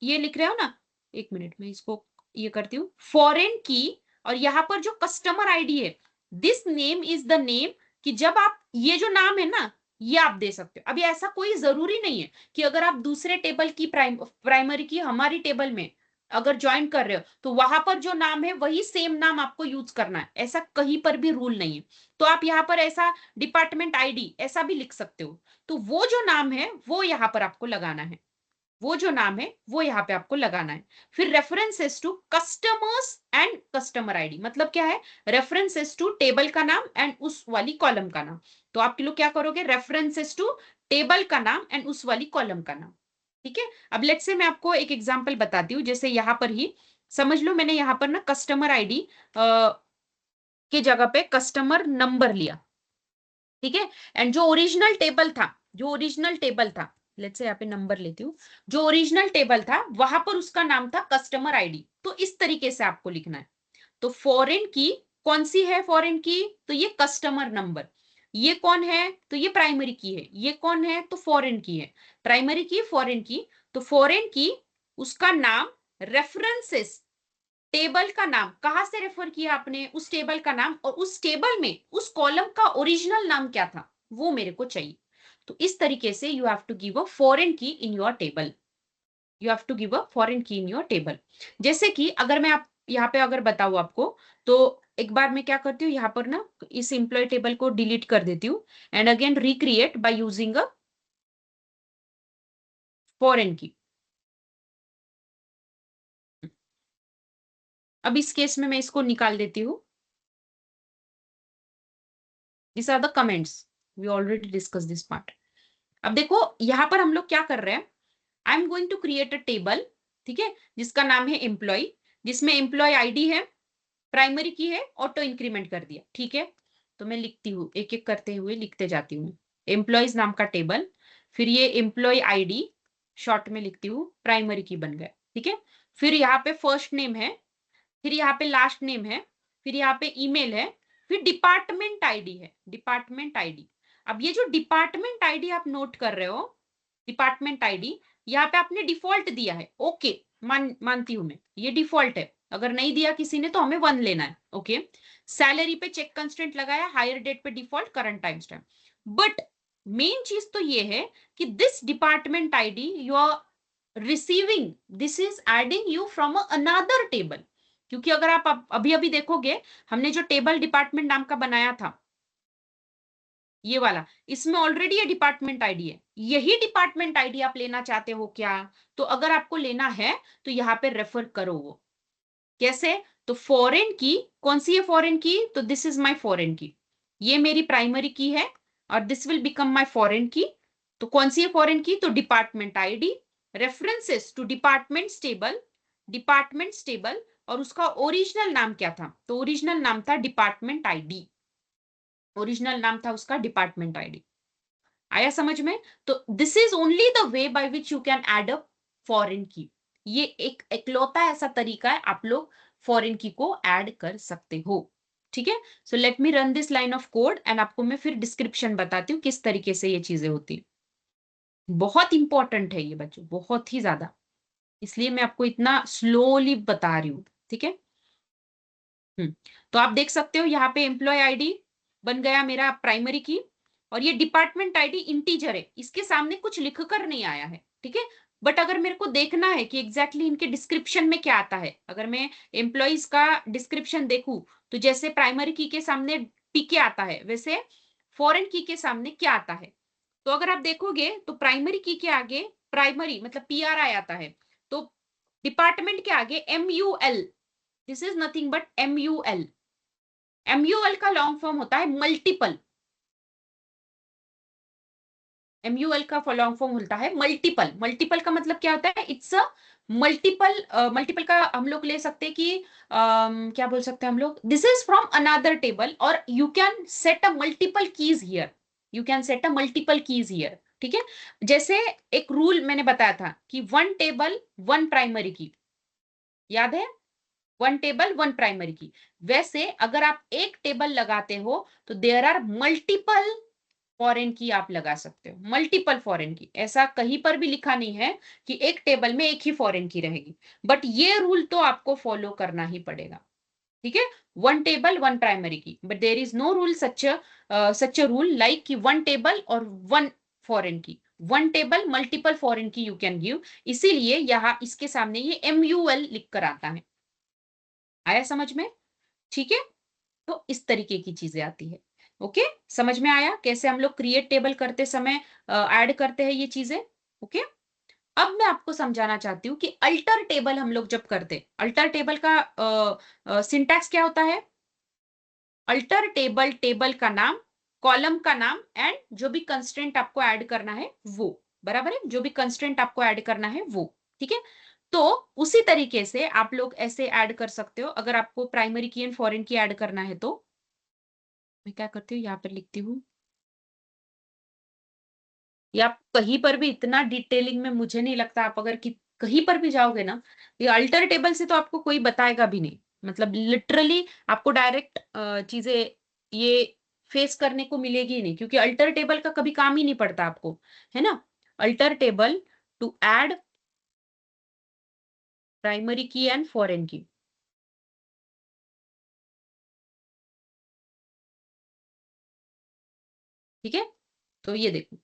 Speaker 1: ये लिख रहे हो ना, एक मिनट में इसको ये करती हूँ, फॉरेन की, और यहां पर जो कस्टमर आईडी है, this name is the name, कि जब आप ये जो नाम है ना ये आप दे सकते हो। अभी ऐसा कोई जरूरी नहीं है कि अगर आप दूसरे टेबल की प्राइमरी की हमारी टेबल में अगर ज्वाइन कर रहे हो तो वहां पर जो नाम है वही सेम नाम आपको यूज करना है, ऐसा कहीं पर भी रूल नहीं है। तो आप यहाँ पर ऐसा डिपार्टमेंट आईडी ऐसा भी लिख सकते हो, तो वो जो नाम है वो यहाँ पर आपको लगाना है, वो जो नाम है वो यहाँ पे आपको लगाना है। फिर references to customers and customer ID, मतलब क्या है, रेफरेंसेस टू टेबल का नाम एंड उस वाली कॉलम का नाम। तो आप लोग क्या करोगे, रेफरेंसेस टू टेबल का नाम एंड उस वाली कॉलम का नाम, ठीक है। अब लेट्स से मैं आपको एक एग्जांपल बताती हूँ, जैसे यहां पर ही समझ लो मैंने यहां पर ना कस्टमर आईडी की जगह पे कस्टमर नंबर लिया, ठीक है। एंड जो ओरिजिनल टेबल था, जो ओरिजिनल टेबल था, लेट्स से यहाँ पे नंबर लेती हूँ, जो ओरिजिनल टेबल था वहां पर उसका नाम था कस्टमर आईडी। तो इस तरीके से आपको लिखना है। तो फॉरेन की कौन सी है, फॉरेन की तो ये कस्टमर नंबर, ये कौन है तो ये प्राइमरी की है, ये कौन है तो फॉरेन की है, प्राइमरी की फॉरेन की। तो फॉरेन की उसका नाम, रेफरेंसेस टेबल का नाम, कहां से रेफर किया आपने, उस टेबल का नाम, और उस टेबल में उस कॉलम का ओरिजिनल नाम क्या था वो मेरे को चाहिए। तो इस तरीके से you have to give a foreign key in your table, you have to give a foreign key in your table. जैसे कि अगर मैं आप यहाँ पे अगर बताऊँ आपको, तो एक बार मैं क्या करती हूँ, यहाँ पर ना इस एम्प्लॉय टेबल को डिलीट कर देती हूँ and again recreate by using a foreign की। अब इस केस में मैं इसको निकाल देती हूँ। This are the comments, we already discuss this part. अब देखो यहां पर हम लोग क्या कर रहे हैं, I am going to create a table, ठीक है, जिसका नाम है एम्प्लॉय, जिसमें एम्प्लॉय आईडी है, प्राइमरी की है, ऑटो इंक्रीमेंट कर दिया, ठीक है। तो मैं लिखती हूँ एक एक करते हुए लिखते जाती हूँ, एम्प्लॉयज नाम का टेबल, फिर ये एम्प्लॉय आईडी शॉर्ट में लिखती हूँ, प्राइमरी की बन गया, ठीक है। फिर यहाँ पे फर्स्ट नेम है, फिर यहाँ पे लास्ट नेम है, फिर यहाँ पे ईमेल है, फिर डिपार्टमेंट आईडी है, डिपार्टमेंट आईडी। अब ये जो डिपार्टमेंट आईडी आप नोट कर रहे हो, डिपार्टमेंट आईडी यहाँ पे आपने डिफॉल्ट दिया है, ओके, मानती हूं मैं, ये डिफॉल्ट है। अगर नहीं दिया किसी ने तो हमें 1 लेना है, ओके। सैलरी पे चेक कंस्ट्रेंट लगाया, हायर डेट पे default, current time stamp. But main चीज तो ये है कि this department ID you are receiving, this is adding you from another table. क्योंकि अगर आप अभी अभी देखोगे, हमने जो टेबल डिपार्टमेंट नाम का बनाया था, ये वाला, इसमें ऑलरेडी ये डिपार्टमेंट आईडी है। यही डिपार्टमेंट आईडी आप लेना चाहते हो क्या? तो अगर आपको लेना है तो यहाँ पे रेफर करो वो। कैसे? तो फॉरेन की, कौन सी है फॉरेन की? तो दिस इज माय फॉरेन की, ये मेरी प्राइमरी की है और this will become my foreign key. तो कौन सी है फॉरेन की? तो department ID, references to department table, department table, और उसका ओरिजिनल नाम क्या था? तो ओरिजिनल नाम था डिपार्टमेंट आईडी, ओरिजिनल नाम था उसका डिपार्टमेंट आईडी। आया समझ में? तो this is only the way by which you can add a foreign की। ये एक इकलौता ऐसा तरीका है आप लोग फॉरेन की को ऐड कर सकते हो। ठीक है, so let me run this line of code and आपको मैं फिर डिस्क्रिप्शन बताती हूँ किस तरीके से ये चीजें होती है। बहुत इंपॉर्टेंट है ये बच्चों, बहुत ही ज्यादा, इसलिए मैं आपको इतना स्लोली बता रही हूँ। ठीक है, तो आप देख सकते हो यहाँ पे एम्प्लॉय आईडी बन गया मेरा प्राइमरी की, और ये डिपार्टमेंट आईडी इंटीजर है, इसके सामने कुछ लिख कर नहीं आया है। ठीक है, बट अगर मेरे को देखना है कि एग्जैक्टली इनके डिस्क्रिप्शन में क्या आता है, अगर मैं एम्प्लॉइज का डिस्क्रिप्शन देखूं, तो जैसे प्राइमरी की के सामने पीके आता है, वैसे फॉरेन की के सामने क्या आता है? तो अगर आप देखोगे तो प्राइमरी की के आगे प्राइमरी मतलब पीआरआई आता है, तो डिपार्टमेंट के आगे MUL, this is nothing but MUL। MUL का लॉन्ग फॉर्म होता है मल्टीपल, MUL का लॉन्ग फॉर्म होता है मल्टीपल। मल्टीपल का मतलब क्या होता है? इट्स अ मल्टीपल, मल्टीपल का हम लोग ले सकते हैं कि क्या बोल सकते हैं हम लोग, this is from another table, और you can set a multiple keys here, you can set a multiple keys here. ठीक है, जैसे एक रूल मैंने बताया था कि 1 टेबल 1 प्राइमरी की, याद है? 1 टेबल 1 प्राइमरी की। वैसे अगर आप एक टेबल लगाते हो तो देयर आर मल्टीपल फॉरेन की आप लगा सकते हो, मल्टीपल फॉरेन की। ऐसा कहीं पर भी लिखा नहीं है कि एक टेबल में एक ही फॉरेन की रहेगी, बट ये रूल तो आपको फॉलो करना ही पड़ेगा। ठीक है, 1 table 1 primary key, but there is no rule such a rule like कि 1 टेबल और 1 foreign key, 1 table multiple foreign key you can give. इसीलिए यहाँ इसके सामने ये MUL लिख कर आता है। आया समझ में? ठीक है, तो इस तरीके की चीजें आती है। ओके, समझ में आया कैसे हम लोग क्रिएट टेबल करते समय ऐड करते हैं ये चीजें? ओके, अब मैं आपको समझाना चाहती हूँ कि अल्टर टेबल हम लोग जब करते, अल्टर टेबल का सिंटैक्स क्या होता है? अल्टर टेबल, टेबल का नाम, कॉलम का नाम, एंड जो भी कंस्ट्रेंट आपको ऐड करना है वो, बराबर है? जो भी कंस्ट्रेंट आपको ऐड करना है वो। ठीक है, तो उसी तरीके से आप लोग ऐसे ऐड कर सकते हो। अगर आपको प्राइमरी की एंड फॉरेन की ऐड करना है तो मैं क्या करती हूँ, यहाँ पर लिखती हूँ, या आप कहीं पर भी इतना डिटेलिंग में मुझे नहीं लगता, आप अगर कहीं पर भी जाओगे ना, ये अल्टर टेबल से तो आपको कोई बताएगा भी नहीं, मतलब लिटरली आपको डायरेक्ट चीजें ये फेस करने को मिलेगी ही नहीं, क्योंकि अल्टर टेबल का कभी काम ही नहीं पड़ता आपको, है ना? Alter table to add primary key and foreign key. ठीक है, तो ये देखो,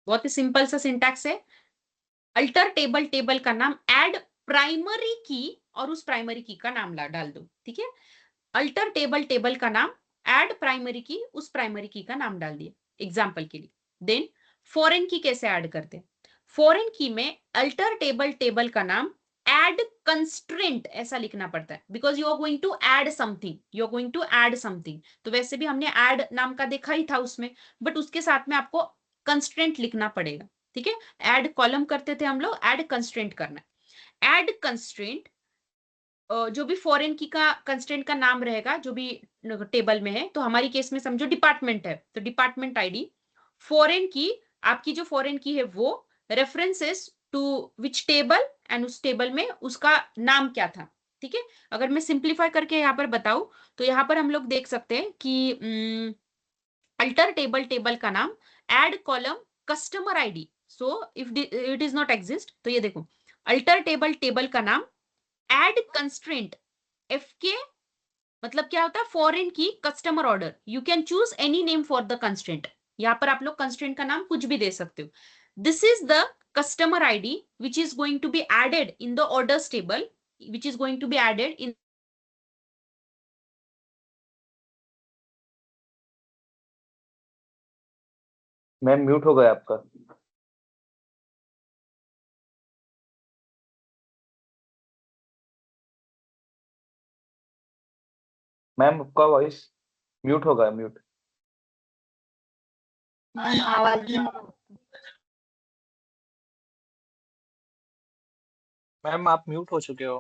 Speaker 1: बहुत ही सिंपल सा सिंटैक्स है। अल्टर टेबल, टेबल का नाम, ऐड प्राइमरी की, और उस प्राइमरी की का नाम डाल दो। ठीक है, अल्टर टेबल, टेबल का नाम, ऐड प्राइमरी की, उस प्राइमरी की का नाम डाल दिया एग्जाम्पल के लिए। देन फॉरेन की कैसे ऐड करते हैं? फॉरेन की में अल्टर टेबल, टेबल का नाम, ऐड कंस्ट्रेंट ऐसा लिखना पड़ता है, because you are going to add something, you are going to add something. तो वैसे भी हमने ऐड नाम का देखा ही था उसमें, बट उसके साथ में आपको कंस्ट्रेंट लिखना पड़ेगा। ठीक है, ऐड कॉलम करते थे हम लोग, ऐड कंस्ट्रेंट करना है। ऐड कंस्ट्रेंट, जो भी फॉरेन की का कंस्ट्रेंट का नाम रहेगा जो भी टेबल में है, तो हमारी केस में समझो डिपार्टमेंट है, तो डिपार्टमेंट आईडी, फॉरेन की, आपकी जो फॉरेन की है वो, references to which table and उस टेबल में उसका नाम क्या था। ठीक है, अगर मैं सिंप्लीफाई करके यहाँ पर बताऊं तो यहाँ पर हम लोग देख सकते हैं कि अल्टर टेबल टेबल का नाम add column customer ID. So if it is not exist तो ये देखो अल्टर टेबल टेबल का नाम एड कंस्ट्रेंट एफके, मतलब क्या होता है फॉरेन की customer order. You can choose any name for the constraint. यहाँ पर आप लोग कंस्ट्रेंट का नाम कुछ भी दे सकते हो। This is the customer ID which is going to be added in the orders table, which is going to be added in
Speaker 3: ma'am mute हो गया आपका। मैम आपका वॉइस म्यूट हो गया, म्यूट।
Speaker 5: मैम आप म्यूट हो चुके हो।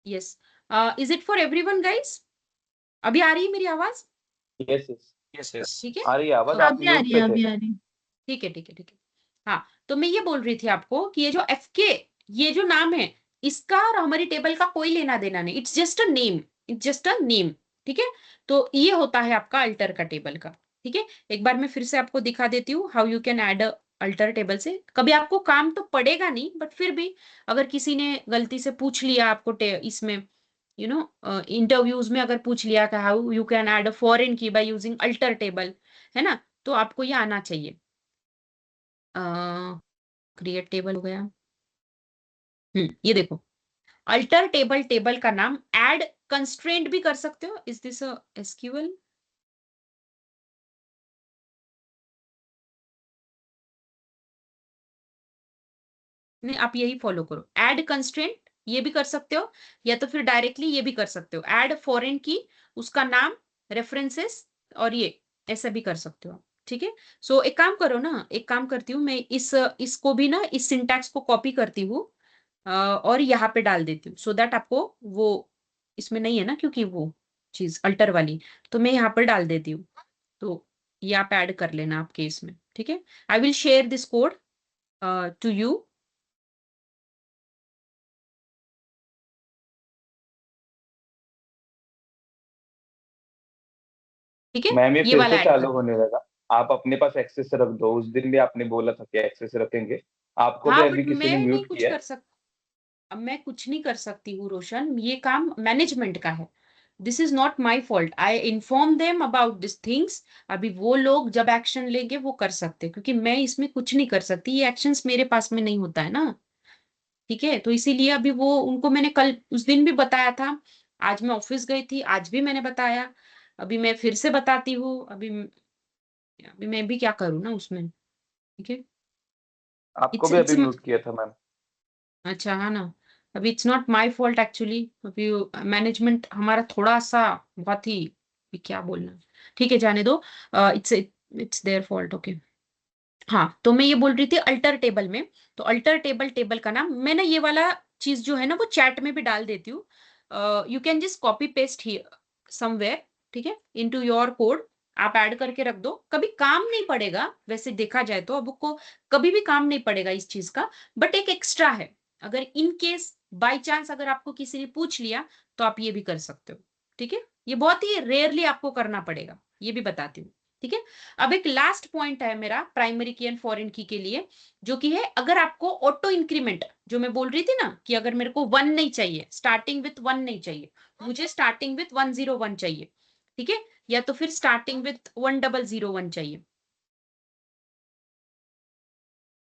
Speaker 1: Yes, is it for everyone guys? अभी आ रही है मेरी आवाज?
Speaker 3: यस यस
Speaker 5: यस यस
Speaker 1: ठीक है,
Speaker 3: आ रही है आवाज,
Speaker 1: तो
Speaker 3: आप
Speaker 2: अभी आ
Speaker 3: म्यूट
Speaker 2: रही
Speaker 3: पे
Speaker 2: है,
Speaker 3: थे।
Speaker 2: अभी आ रही है।
Speaker 1: ठीक है ठीक है ठीक है। हाँ, तो मैं ये बोल रही थी आपको कि ये जो एफके, ये जो नाम है, इसका और हमारी टेबल का कोई लेना देना नहीं। It's just a name, it's just a name. ठीक है, तो ये होता है आपका अल्टर का टेबल का। ठीक है, एक बार मैं फिर से आपको दिखा देती हूँ how you can add alter table से। कभी आपको काम तो पड़ेगा नहीं, बट फिर भी अगर किसी ने गलती से पूछ लिया आपको इसमें इंटरव्यूज में अगर पूछ लिया कि how you can add a foreign की बाय यूजिंग अल्टर टेबल, है ना, तो आपको ये आना चाहिए। क्रिएट टेबल हो गया। ये देखो अल्टर टेबल टेबल का नाम ऐड कंस्ट्रेंट भी कर सकते हो। Is this SQL? नहीं, आप यही फॉलो करो, ऐड कंस्ट्रेंट ये भी कर सकते हो, या तो फिर डायरेक्टली ये भी कर सकते हो, ऐड फॉरेन की, उसका नाम, रेफरेंसेस, और ये ऐसा भी कर सकते हो आप। ठीक है, सो एक काम करो ना, एक काम करती हूँ मैं, इसको भी ना, इस सिंटैक्स को कॉपी करती हूँ और यहाँ पे डाल देती हूँ, सो दैट आपको वो इसमें नहीं है ना, क्योंकि वो चीज अल्टर वाली, तो मैं यहाँ पर डाल देती हूँ। तो ये आप ऐड कर लेना आपके इसमें। ठीक है, I will share this code to you. ठीक है,
Speaker 3: मैम ये
Speaker 1: ये
Speaker 3: फिर
Speaker 1: वाला
Speaker 3: से
Speaker 1: ऐड
Speaker 3: चालू
Speaker 1: कर।
Speaker 3: होने लगा। आप अपने पास एक्सेस रख दो, उस दिन भी आपने बोला था कि एक्सेस रखेंगे। आपको भी
Speaker 1: हाँ,
Speaker 3: अभी
Speaker 1: बट
Speaker 3: किसी
Speaker 1: मैं
Speaker 3: ने
Speaker 1: नहीं
Speaker 3: म्यूट
Speaker 1: कुछ
Speaker 3: किया
Speaker 1: कर
Speaker 3: है।
Speaker 1: सक अब मैं कुछ नहीं कर सकती हूँ रोशन, ये काम मैनेजमेंट का है। This is not my fault, I inform them about this things. अभी वो लोग जब एक्शन लेंगे वो कर सकते हैं, क्योंकि मैं इसमें कुछ नहीं कर सकती, ये एक्शंस मेरे पास में नहीं होता है ना। ठीक है, तो इसीलिए अभी वो उनको मैंने कल उस दिन भी बताया था, आज मैं ऑफिस गई थी, आज भी मैंने बताया, अभी मैं फिर से बताती हूँ। अभी मैं भी क्या करूँ ना उसमें। ठीक है,
Speaker 3: आपको
Speaker 1: इट्स
Speaker 3: भी
Speaker 1: इट्स
Speaker 3: अभी म्यूट किया था मैम।
Speaker 1: अच्छा, हाँ ना, अभी it's not my fault actually. अभी मैनेजमेंट हमारा थोड़ा सा बहुत ही, अभी क्या बोलना, ठीक है जाने दो। It's it's their fault, okay. हाँ, तो मैं ये बोल रही थी अल्टर टेबल में, तो अल्टर टेबल टेबल का नाम मैं ना ये वाला चीज जो है ना वो चैट में भी डाल देती हूँ। You can just copy paste here somewhere. ठीक है, इनटू योर कोड आप ऐड करके रख दो, कभी काम नहीं पड़ेगा वैसे देखा जाए तो, अब को कभी भी काम नहीं पड़ेगा इस चीज का, बट एक एक्स्ट्रा है, अगर इन केस बाय चांस अगर आपको किसी ने पूछ लिया तो आप ये भी कर सकते हो। ठीक है, ये बहुत ही रेयरली आपको करना पड़ेगा, ये भी बताती हूँ। ठीक है, अब एक लास्ट पॉइंट है मेरा प्राइमरी की एंड फॉरेन की के लिए, जो कि है अगर आपको ऑटो इंक्रीमेंट, जो मैं बोल रही थी ना कि अगर मेरे को 1 नहीं चाहिए, स्टार्टिंग विथ 1 नहीं चाहिए, मुझे स्टार्टिंग विथ 101 चाहिए। ठीक है, या तो फिर स्टार्टिंग विथ 1001 चाहिए।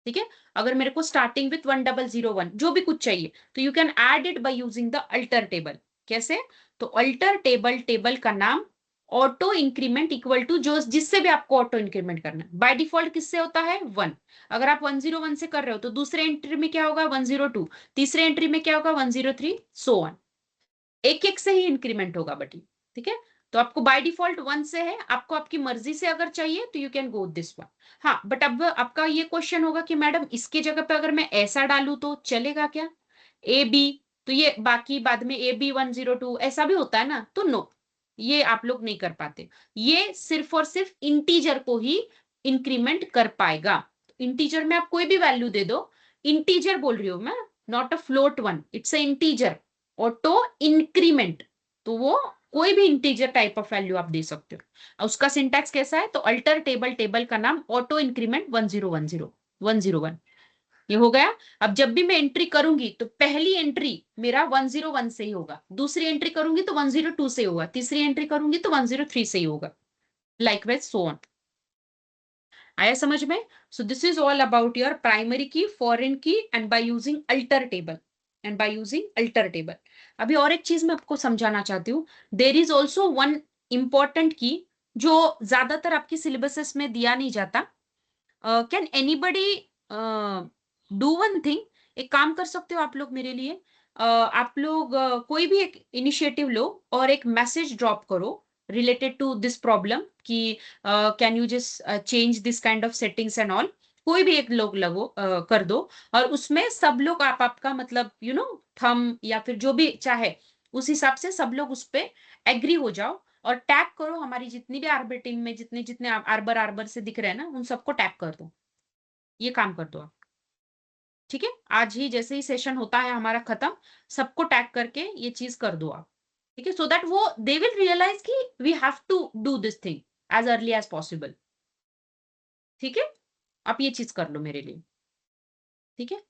Speaker 1: ठीक है, अगर मेरे को स्टार्टिंग विथ 1001 जो भी कुछ चाहिए, तो you can add it by using the alter table. कैसे? तो अल्टर टेबल टेबल का नाम ऑटो इंक्रीमेंट इक्वल टू, जो जिससे भी आपको ऑटो इंक्रीमेंट करना है, बाय डिफॉल्ट किससे होता है 1। अगर आप 101 से कर रहे हो तो दूसरे एंट्री में क्या होगा 102, तीसरे एंट्री में क्या होगा 103, सो ऑन, एक एक से ही इंक्रीमेंट होगा बटी। ठीक है, तो आपको बाय डिफॉल्ट 1 से है, आपको आपकी मर्जी से अगर चाहिए तो you can go this one. हाँ, बट अब आपका ये क्वेश्चन होगा कि मैडम इसकी जगह पे अगर मैं ऐसा डालूं तो चलेगा क्या, ए बी, तो ये बाकी बाद में ए बी 102 ऐसा भी होता है ना, तो नो, ये आप लोग नहीं कर पाते। ये सिर्फ और सिर्फ इंटीजर को ही इंक्रीमेंट कर पाएगा। इंटीजर में आप कोई भी वैल्यू दे दो, इंटीजर बोल रही हूं मैं, not a float one, it's a integer auto increment. तो वो कोई भी इंटीजर टाइप ऑफ वैल्यू आप दे सकते हो। और उसका सिंटैक्स कैसा है, तो अल्टर टेबल, टेबल का नाम ऑटो इंक्रीमेंट 1010 101। ये हो गया। अब जब भी मैं एंट्री करूंगी तो पहली एंट्री मेरा 101 से ही होगा, दूसरी एंट्री करूंगी तो 102 से होगा, तीसरी एंट्री करूंगी तो 103 से ही होगा, लाइकवाइज सो ऑन। आया समझ में? So this is all about your primary की, फॉरेन की, and bye using alter table, and bye using alter table. अभी और एक चीज मैं आपको समझाना चाहती हूँ, there is also one important की जो ज्यादातर आपकी सिलेबसेस में दिया नहीं जाता। Can anybody do one thing, एक काम कर सकते हो आप लोग मेरे लिए, आप लोग कोई भी एक इनिशिएटिव लो और एक मैसेज ड्रॉप करो रिलेटेड टू दिस प्रॉब्लम कि can you just change this kind of settings and all. कोई भी एक लोग लगो कर दो, और उसमें सब लोग आप आपका मतलब यू नो थम या फिर जो भी चाहे उस हिसाब से सब लोग उस पे एग्री हो जाओ, और टैग करो हमारी जितनी भी आर्बर टीम में जितने जितने आर्बर आर्बर से दिख रहे हैं ना, उन सबको टैग कर दो। ये काम कर दो आप, ठीक है? आज ही जैसे ही सेशन होता है हमारा खत्म, सबको टैग करके ये चीज कर दो आप, ठीक है? सो दैट वो दे विल रियलाइज कि we have to do this thing as early as possible, ठीक है? आप ये चीज कर लो मेरे लिए, ठीक है?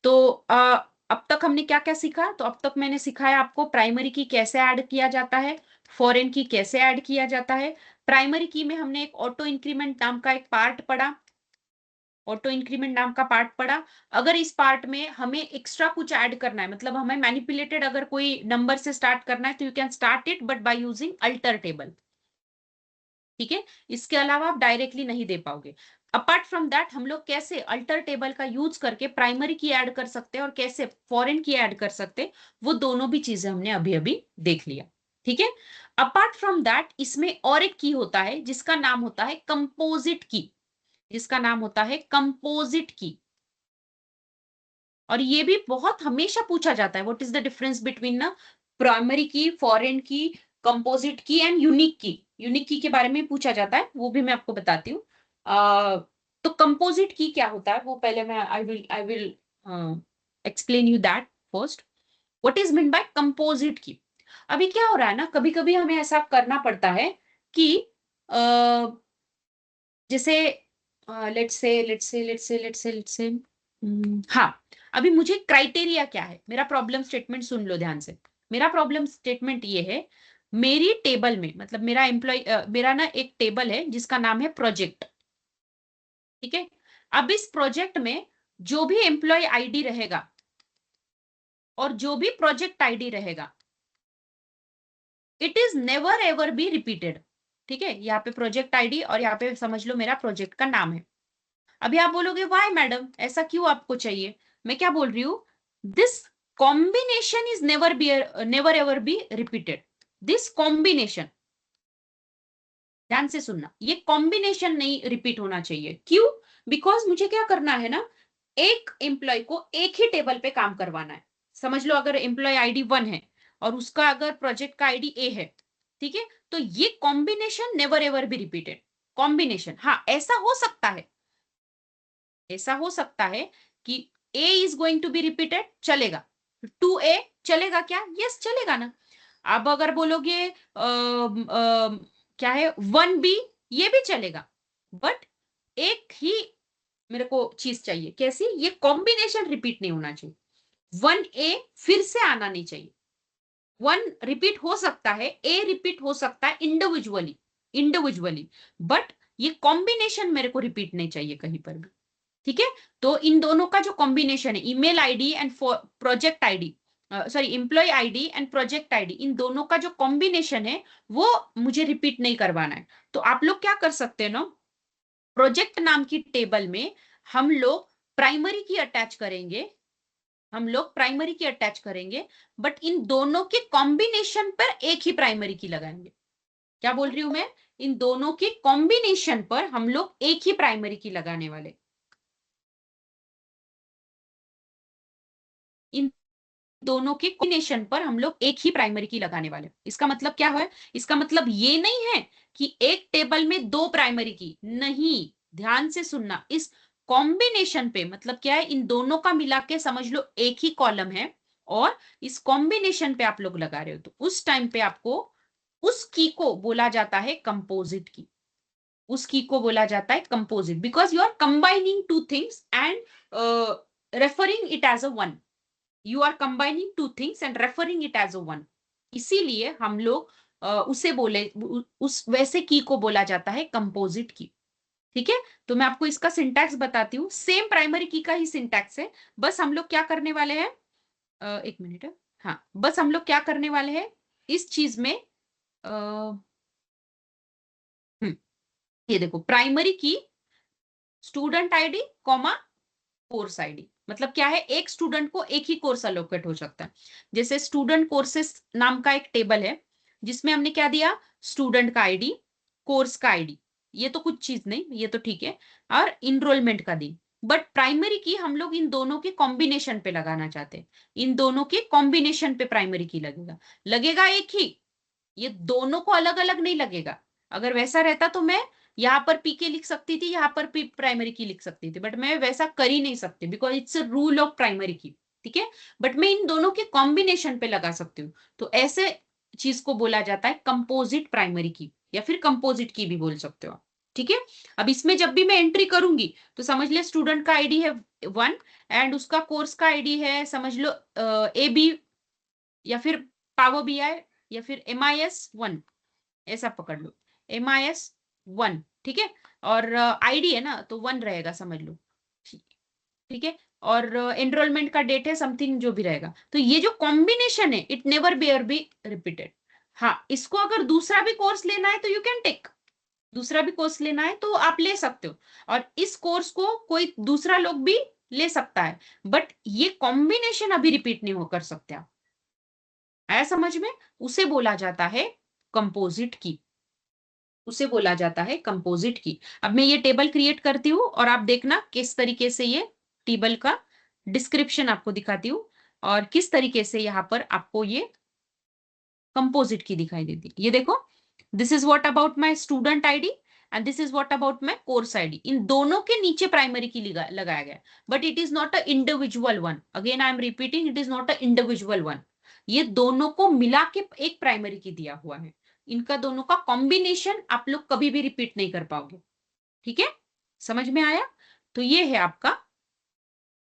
Speaker 1: तो अब तक हमने क्या क्या सीखा? तो अब तक मैंने सिखाया आपको प्राइमरी की कैसे ऐड किया जाता है, फॉरेन की कैसे ऐड किया जाता है। प्राइमरी की में हमने एक ऑटो इंक्रीमेंट नाम का एक पार्ट पढ़ा, ऑटो इंक्रीमेंट नाम का पार्ट पढ़ा। अगर इस पार्ट में हमें एक्स्ट्रा कुछ ऐड करना है, मतलब हमें मैनिपुलेटेड अगर कोई नंबर से स्टार्ट करना है, तो you can start it but by using alter table, ठीक है? इसके अलावा आप डायरेक्टली नहीं दे पाओगे। अपार्ट फ्रॉम दैट हम लोग कैसे अल्टर टेबल का यूज करके प्राइमरी की ऐड कर सकते हैं और कैसे फॉरेन की ऐड कर सकते हैं, वो दोनों भी चीजें हमने अभी अभी देख लिया, ठीक है? अपार्ट फ्रॉम दैट इसमें और एक की होता है जिसका नाम होता है कंपोजिट की, जिसका नाम होता है कंपोजिट की। और ये भी बहुत हमेशा पूछा जाता है, what is the difference between ना प्राइमरी की, फॉरेन की, कंपोजिट की एंड यूनिक की। यूनिक की के बारे में पूछा जाता है, वो भी मैं आपको बताती हूँ। तो कंपोजिट की क्या होता है वो पहले मैं I will explain you that first, what is mean by composite key. अभी क्या हो रहा है ना, कभी कभी हमें ऐसा करना पड़ता है कि जैसे लेट्स से हाँ, अभी मुझे क्राइटेरिया क्या है, मेरा प्रॉब्लम स्टेटमेंट सुन लो ध्यान से। मेरा प्रॉब्लम स्टेटमेंट ये है, मेरी टेबल में मतलब मेरा एम्प्लॉय मेरा ना एक टेबल है जिसका नाम है प्रोजेक्ट, ठीक है? अब इस प्रोजेक्ट में जो भी एम्प्लॉय आईडी रहेगा और जो भी प्रोजेक्ट आईडी रहेगा, it is never ever be repeated, ठीक है? यहाँ पे प्रोजेक्ट आईडी और यहाँ पे समझ लो मेरा प्रोजेक्ट का नाम है। अभी आप बोलोगे वाई मैडम, ऐसा क्यों आपको चाहिए? मैं क्या बोल रही हूं, this combination is never ever be repeated. This combination, ध्यान से सुनना, ये कॉम्बिनेशन नहीं रिपीट होना चाहिए। क्यों? बिकॉज मुझे क्या करना है ना, एक एम्प्लॉय को एक ही टेबल पे काम करवाना है। समझ लो अगर एम्प्लॉय आईडी 1 है और उसका अगर प्रोजेक्ट का आईडी ए है, ठीक है? तो ये combination never ever be repeated. Combination, हाँ ऐसा हो सकता है, ऐसा हो सकता है कि a is going to be repeated, चलेगा। 2a चलेगा क्या? यस चलेगा ना। अब अगर बोलोगे क्या है 1b, ये भी चलेगा, बट एक ही मेरे को चीज चाहिए, कैसी? ये कॉम्बिनेशन रिपीट नहीं होना चाहिए। 1a फिर से आना नहीं चाहिए। 1 रिपीट हो सकता है, a रिपीट हो सकता है इंडिविजुअली, बट ये कॉम्बिनेशन मेरे को रिपीट नहीं चाहिए कहीं पर भी, ठीक है? तो इन दोनों का जो कॉम्बिनेशन है, email ID and project ID, sorry employee ID and project ID, इन दोनों का जो कॉम्बिनेशन है वो मुझे रिपीट नहीं करवाना है। तो आप लोग क्या कर सकते हैं ना, प्रोजेक्ट नाम की टेबल में हम लोग प्राइमरी की अटैच करेंगे, बट इन दोनों के कॉम्बिनेशन पर एक ही प्राइमरी की लगाएंगे। क्या बोल रही हूं मैं? इन दोनों के कॉम्बिनेशन पर हम लोग एक ही प्राइमरी की लगाने वाले, इन दोनों के कॉम्बिनेशन पर हम लोग एक ही प्राइमरी की लगाने वाले। इसका मतलब क्या है? इसका मतलब ये नहीं है कि एक टेबल में 2 प्राइमरी की, नहीं, ध्यान से सुनना, इस कॉम्बिनेशन पे मतलब क्या है, इन दोनों का मिला के समझ लो एक ही कॉलम है और इस कॉम्बिनेशन पे आप लोग लगा रहे हो, तो उस टाइम पे आपको उस की को बोला जाता है कंपोजिट की। उस की को बोला जाता है composite, because you are combining two things and referring it as a one. You are combining two things and referring it as a one. इसीलिए हम लोग उसे बोले, उस वैसे की को बोला जाता है कंपोजिट की। ठीक है, तो मैं आपको इसका सिंटैक्स बताती हूँ, सेम प्राइमरी की का ही सिंटैक्स है। बस हम लोग क्या करने वाले हैं, एक मिनट है, हाँ, बस हम लोग क्या करने वाले हैं इस चीज में, ये देखो, प्राइमरी की student ID comma course ID, मतलब क्या है, एक स्टूडेंट को एक ही कोर्स अलोकेट हो सकता है। जैसे स्टूडेंट कोर्सेस नाम का एक टेबल है जिसमें हमने क्या दिया, स्टूडेंट का आईडी, कोर्स का आईडी, ये तो कुछ चीज नहीं, ये तो ठीक है, और इनरोलमेंट का दी। बट प्राइमरी की हम लोग इन दोनों के कॉम्बिनेशन पे लगाना चाहते हैं, इन दोनों के कॉम्बिनेशन पे प्राइमरी की लगेगा, लगेगा एक ही, ये दोनों को अलग अलग नहीं लगेगा। अगर वैसा रहता तो मैं यहाँ पर पीके लिख सकती थी, यहाँ पर प्राइमरी की लिख सकती थी, बट मैं वैसा कर ही नहीं सकती because it's a rule of primary की। ठीक है, बट मैं इन दोनों के कॉम्बिनेशन पे लगा सकती हूँ, तो ऐसे चीज को बोला जाता है कंपोजिट प्राइमरी की, या फिर कंपोजिट की भी बोल सकते हो आप। ठीक है, अब इसमें जब भी मैं एंट्री करूंगी तो समझ ले स्टूडेंट का आईडी है 1 एंड उसका कोर्स का आईडी है समझ लो ए बी, या फिर पावर बीआई, या फिर MIS 1, ऐसा पकड़ लो, MIS 1। ठीक है, और आईडी है ना तो 1 रहेगा समझ लो। ठीक है, और एनरोलमेंट का डेट है समथिंग जो भी रहेगा, तो ये जो कॉम्बिनेशन है it never bear be repeated. हाँ, इसको अगर दूसरा भी कोर्स लेना है तो यू कैन टेक, दूसरा भी कोर्स लेना है तो आप ले सकते हो, और इस कोर्स को कोई दूसरा लोग भी ले सकता है, बट ये कॉम्बिनेशन अभी रिपीट नहीं हो कर सकते आप। आया समझ में, उसे बोला जाता है कंपोजिट की, उसे बोला जाता है कंपोजिट की। अब मैं ये टेबल क्रिएट करती हूँ और आप देखना किस तरीके से ये टेबल का डिस्क्रिप्शन आपको दिखाती हूँ और किस तरीके से यहाँ पर आपको ये कंपोजिट की दिखाई देती है। ये देखो, this is what about my student ID and this is what about my course ID. इन दोनों के नीचे प्राइमरी की लगाया गया, but it is not a individual one. Again I am repeating, it is not a individual one. ये दोनों को मिला के एक प्राइमरी की दिया हुआ है, इनका दोनों का कॉम्बिनेशन आप लोग कभी भी रिपीट नहीं कर पाओगे। ठीक है, समझ में आया, तो ये है आपका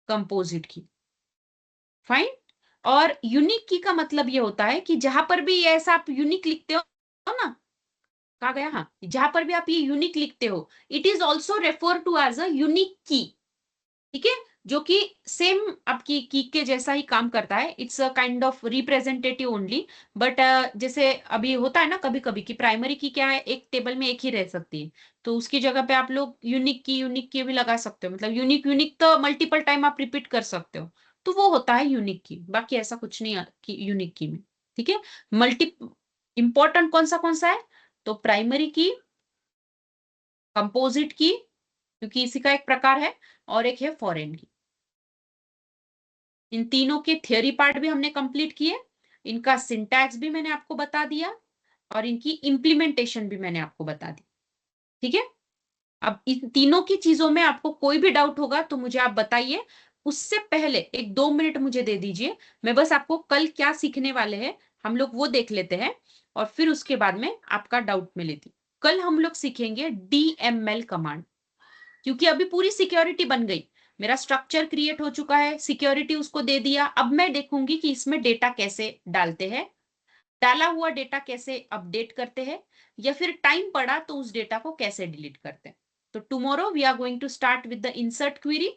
Speaker 1: कंपोजिट की। फाइन, और यूनिक की का मतलब ये होता है कि जहां पर भी ऐसा आप यूनिक लिखते हो ना, कहा गया, हाँ, जहां पर भी आप ये यूनिक लिखते हो it is also refer to as a unique key. ठीक है, जो कि सेम आपकी की के जैसा ही काम करता है, it's a kind of representative only. But जैसे अभी होता है ना कभी कभी कि प्राइमरी की क्या है, एक टेबल में एक ही रह सकती है, तो उसकी जगह पे आप लोग यूनिक की भी लगा सकते हो, मतलब यूनिक यूनिक तो मल्टीपल टाइम आप रिपीट कर सकते हो, तो वो होता है यूनिक की, बाकी ऐसा कुछ नहीं है कि यूनिक की में। ठीक है, मल्टी इंपॉर्टेंट कौन सा है, तो प्राइमरी की, कंपोजिट की क्योंकि इसी का एक प्रकार है, और एक है फॉरेन की। इन तीनों के थियोरी पार्ट भी हमने कंप्लीट किए, इनका सिंटैक्स भी मैंने आपको बता दिया, और इनकी इंप्लीमेंटेशन भी मैंने आपको बता दी। ठीक है, अब इन तीनों की चीजों में आपको कोई भी डाउट होगा तो मुझे आप बताइए। उससे पहले एक 2 मिनट मुझे दे दीजिए, मैं बस आपको कल क्या सीखने वाले हैं हम लोग वो देख लेते हैं, और फिर उसके बाद में आपका डाउट में लेती हूँ। कल हम लोग सीखेंगे DML कमांड, क्योंकि अभी पूरी सिक्योरिटी बन गई, मेरा स्ट्रक्चर क्रिएट हो चुका है, सिक्योरिटी उसको दे दिया, अब मैं देखूंगी कि इसमें डेटा कैसे डालते हैं, डाला हुआ डेटा कैसे अपडेट करते हैं, या फिर टाइम पड़ा तो उस डेटा को कैसे डिलीट करते हैं। तो tomorrow we are going to start with the insert query,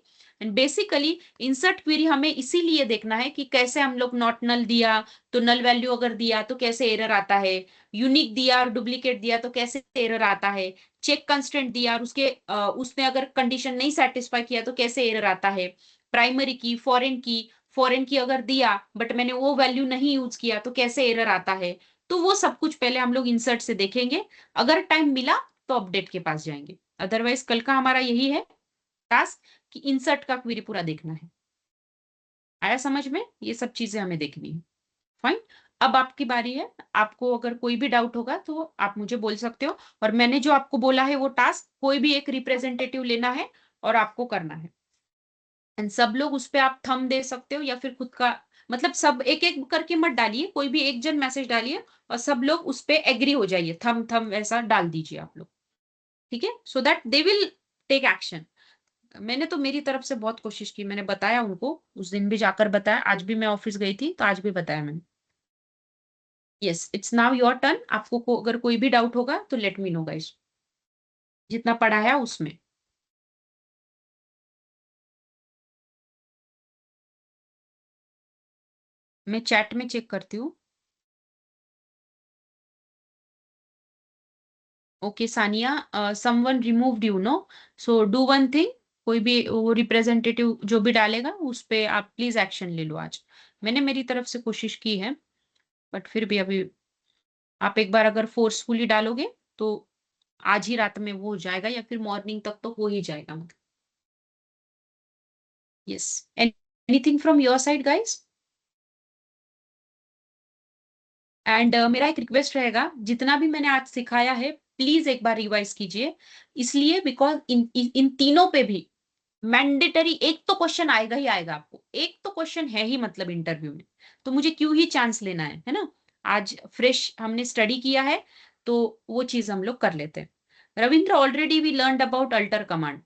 Speaker 1: and basically insert query हमें इसीलिए देखना है कि कैसे हम लोग नॉट नल दिया तो नल वैल्यू अगर दिया तो कैसे एरर आता है, यूनिक दिया और डुप्लीकेट दिया तो कैसे एरर आता है, चेक कंस्टेंट दिया और उसने अगर कंडीशन नहीं सेटिस्फाई किया तो कैसे एरर आता है, प्राइमरी की, फॉरेन की अगर दिया बट मैंने वो वैल्यू नहीं यूज किया तो कैसे एरर आता है। तो वो सब कुछ पहले हम लोग इंसर्ट से देखेंगे, अगर टाइम मिला तो अपडेट के पास जाएंगे, अदरवाइज कल का हमारा यही है टास्क कि इंसर्ट का क्वेरी पूरा देखना है। आया समझ में, ये सब चीजें हमें देखनी है। फाइन, अब आपकी बारी है, आपको अगर कोई भी डाउट होगा तो आप मुझे बोल सकते हो, और मैंने जो आपको बोला है वो टास्क कोई भी एक रिप्रेजेंटेटिव लेना है और आपको करना है, एंड सब लोग उस पे आप थंब दे सकते हो या फिर खुद का, मतलब सब एक एक करके मत डालिए, कोई भी एक जन मैसेज डालिए और सब लोग उस पे एग्री हो जाइए, थंब थंब ऐसा डाल दीजिए आप लोग, ठीक है, so that they will take action. मैंने तो मेरी तरफ से बहुत कोशिश की, मैंने बताया उनको, उस दिन भी जाकर बताया, आज भी मैं ऑफिस गई थी तो आज भी बताया मैंने। Yes, it's now your turn, आपको अगर कोई भी डाउट होगा तो लेट मी नो गाइस, जितना पढ़ा है उसमें। मैं चैट में चेक करती हूँ। Okay Sania, someone removed you know, so do one thing, कोई भी वो रिप्रेजेंटेटिव जो भी डालेगा उस पे आप प्लीज एक्शन ले लो आज। मैंने मेरी तरफ से कोशिश की है, बट फिर भी अभी आप एक बार अगर फोर्सफुली डालोगे तो आज ही रात में वो हो जाएगा या फिर मॉर्निंग तक तो हो ही जाएगा, मतलब। Yes, anything from your side guys? And मेरा एक रिक्वेस्ट रहेगा, जितना भी मैंने आज सिखाया है प्लीज एक बार रिवाइज कीजिए, इसलिए बिकॉज इन तीनों पे भी मैंडेटरी एक तो क्वेश्चन आएगा ही आएगा, आपको एक तो क्वेश्चन है ही, मतलब इंटरव्यू में, तो मुझे क्यों ही चांस लेना है ना। आज फ्रेश हमने स्टडी किया है तो वो चीज हम लोग कर लेते हैं। Ravindra, already we learned about alter command,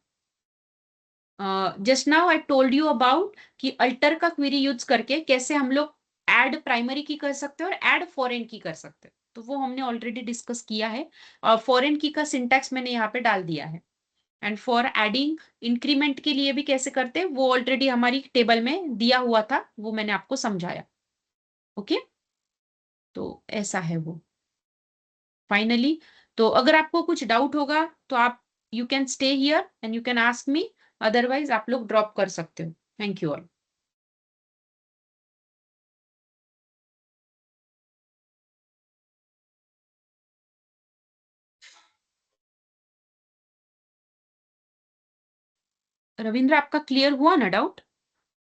Speaker 1: just now I told you about कि अल्टर का क्वेरी यूज करके कैसे हम लोग ऐड प्राइमरी की कर सकते हैं और ऐड फॉरेन की कर सकते हैं, तो वो हमने ऑलरेडी डिस्कस किया है, और फॉरेन की का सिंटैक्स मैंने यहाँ पे डाल दिया है। एंड फॉर एडिंग इंक्रीमेंट के लिए भी कैसे करते हैं वो ऑलरेडी हमारी टेबल में दिया हुआ था, वो मैंने आपको समझाया। ओके, तो ऐसा है वो फाइनली। तो अगर आपको कुछ डाउट होगा तो आप you can stay here and you can ask me, otherwise आप लोग ड्रॉप कर सकते हो। Thank you all. रविंद्र, आपका क्लियर हुआ ना doubt?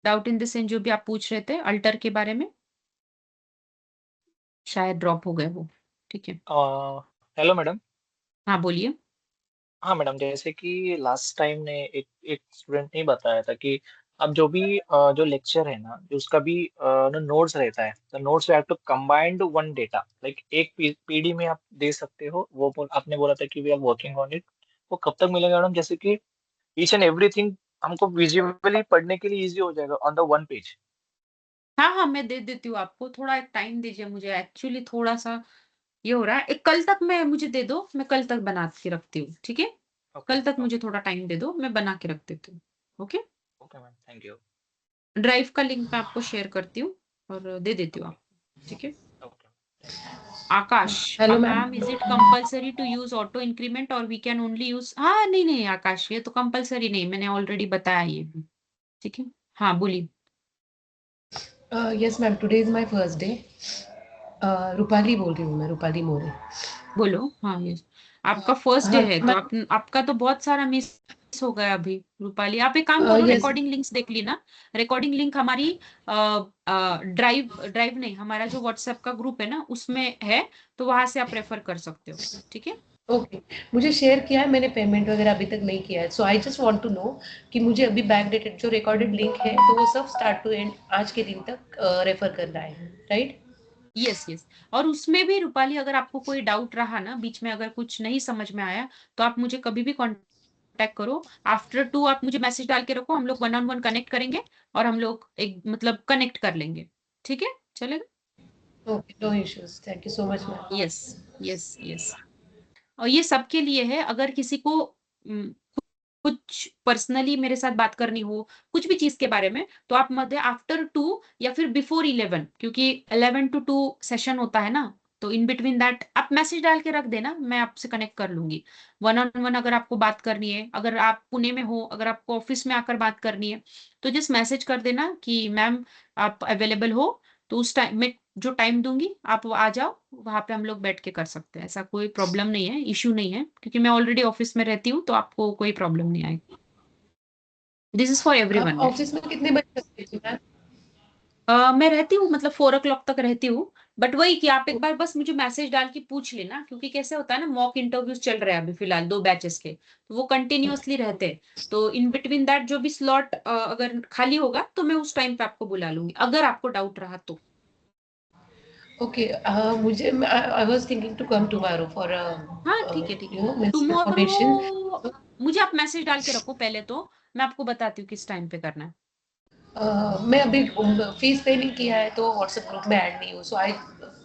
Speaker 1: Doubt in the sense जो भी आप पूछ रहे थे अल्टर के बारे में, शायद ड्रॉप हो गए वो। ठीक है,
Speaker 5: हेलो मैडम।
Speaker 1: हाँ बोलिए।
Speaker 5: हाँ मैडम, जैसे कि लास्ट टाइम ने एक एक स्टूडेंट ने बताया था कि अब जो भी जो लेक्चर है ना, जो उसका भी नोट्स रहता है, तो notes we have to combined one data, like एक पीडी में आप दे सकते हो, वो आपने बोला था कि we are working on it. वो कब तक मिलेगा मैडम, जैसे कि ईच एंड एवरीथिंग हमको विजुअली पढ़ने के लिए इजी हो जाएगा ऑन द वन पेज?
Speaker 1: हाँ हाँ, मैं दे देती हूँ आपको, थोड़ा टाइम दीजिए मुझे, एक्चुअली थोड़ा सा ये हो रहा है, एक कल तक मैं, मुझे दे दो, मैं कल तक बना के रखती हूँ, ठीक है।
Speaker 5: ओके
Speaker 1: कल तक मुझे
Speaker 5: ओके
Speaker 1: थोड़ा टाइम दे दो, मैं बना के रख देती हूँ। Okay,
Speaker 5: okay ma'am, thank you.
Speaker 1: Drive का लिंक मैं आपको शेयर करती हूँ और दे देती हूँ
Speaker 5: ओके
Speaker 1: आपको, ठीक है।
Speaker 5: Okay.
Speaker 1: Akash,
Speaker 2: hello ma'am.
Speaker 1: Ma'am is it compulsory to use auto increment और वी कैन ओनली यूज, हाँ नहीं नहीं आकाश, ये तो कंपलसरी नहीं, मैंने ऑलरेडी बताया ये भी, ठीक है। हाँ बोलिए।
Speaker 2: Yes ma'am, today is my first day. Rupali बोल रही हूँ मैं, रूपाली मोरे।
Speaker 1: बोलो, हाँ यस, आपका फर्स्ट डे
Speaker 2: हाँ
Speaker 1: है तो
Speaker 2: मैम।
Speaker 1: आपका तो बहुत सारा मिस हो गया अभी। रूपाली, आप एक काम करो,
Speaker 2: यस।
Speaker 1: रिकॉर्डिंग लिंक्स देख ली ना, रिकॉर्डिंग लिंक हमारी ड्राइव ड्राइव नहीं, हमारा जो व्हाट्सएप का ग्रुप है ना उसमें है, तो वहां से आप रेफर कर सकते हो, ठीक है।
Speaker 2: ओके, मुझे शेयर किया है, मैंने पेमेंट वगैरह अभी तक नहीं किया है, so I just want to know कि मुझे अभी बैक डेटेड जो रिकॉर्डेड लिंक है तो वो सब स्टार्ट टू एंड आज के दिन तक रेफर करना है, राइट?
Speaker 1: यस यस, और उसमें भी रूपाली अगर आपको कोई डाउट रहा ना बीच में, अगर कुछ नहीं समझ में आया तो आप मुझे कभी भी कांटेक्ट करो, आफ्टर 2 आप मुझे मैसेज डाल के रखो, हम लोग 1-on-1 कनेक्ट करेंगे और हम लोग एक मतलब कनेक्ट कर लेंगे, ठीक है, चलेगा।
Speaker 2: Okay, no issues, thank you so much ma'am.
Speaker 1: Yes yes yes, और ये सबके लिए है, अगर किसी को कुछ पर्सनली मेरे साथ बात करनी हो कुछ भी चीज के बारे में, तो आप मध्य आफ्टर 2 या फिर बिफोर 11, क्योंकि 11 to 2 सेशन होता है ना, तो इन बिटवीन दैट आप मैसेज डाल के रख देना, मैं आपसे कनेक्ट कर लूंगी। 1-on-1 अगर आपको बात करनी है, अगर आप पुणे में हो, अगर आपको ऑफिस में आकर बात करनी है, तो जस्ट मैसेज कर देना कि मैम आप अवेलेबल हो, तो उस टाइम में जो टाइम दूंगी आप आ जाओ, वहां पे हम लोग बैठ के कर सकते हैं, ऐसा कोई प्रॉब्लम नहीं है, इश्यू नहीं है, क्योंकि मैं ऑलरेडी ऑफिस में रहती हूँ तो आपको कोई प्रॉब्लम नहीं आएगी। दिस इज फॉर
Speaker 2: आप
Speaker 1: एवरीवन।
Speaker 2: ऑफिस में कितने बजे तक रहती हैं मैम?
Speaker 1: मैं रहती हूँ मतलब 4 o'clock तक रहती हूँ, बट वही कि आप एक बार बस मुझे मैसेज डाल के पूछ लेना, क्योंकि कैसे होता है ना, मॉक इंटरव्यूज चल रहे हैं अभी फिलहाल 2 बैचेस के, तो वो कंटिन्यूअसली रहते हैं। तो इन बिटवीन दैट जो भी स्लॉट अगर खाली होगा तो मैं उस टाइम पे आपको बुला लूंगी, अगर आपको डाउट रहा तो।
Speaker 2: ओके, मुझे I was thinking to come tomorrow for
Speaker 1: हाँ ठीक है ठीक है,
Speaker 2: you know means
Speaker 1: tomorrow
Speaker 2: information.
Speaker 1: मुझे आप मैसेज डाल के रखो पहले, तो मैं आपको बताती हूँ किस टाइम पे करना है।
Speaker 2: मैं अभी फीस पे नहीं किया है तो व्हाट्सएप ग्रुप में ऐड नहीं हूँ, so I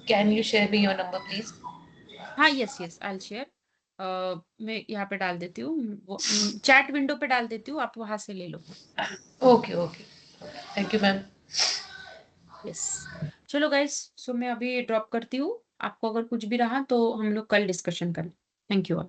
Speaker 2: can you share me your number please?
Speaker 1: हाँ yes yes, I will share. मैं यहाँ पे डाल देती हूँ, वो चैट विंडो पे डाल देती हूँ, आप वहां से ले लो।
Speaker 2: Okay okay, thank you ma'am.
Speaker 1: Yes, चलो गाइस, सो मैं अभी ड्रॉप करती हूँ। आपको अगर कुछ भी रहा तो हम लोग कल डिस्कशन करें। Thank you all.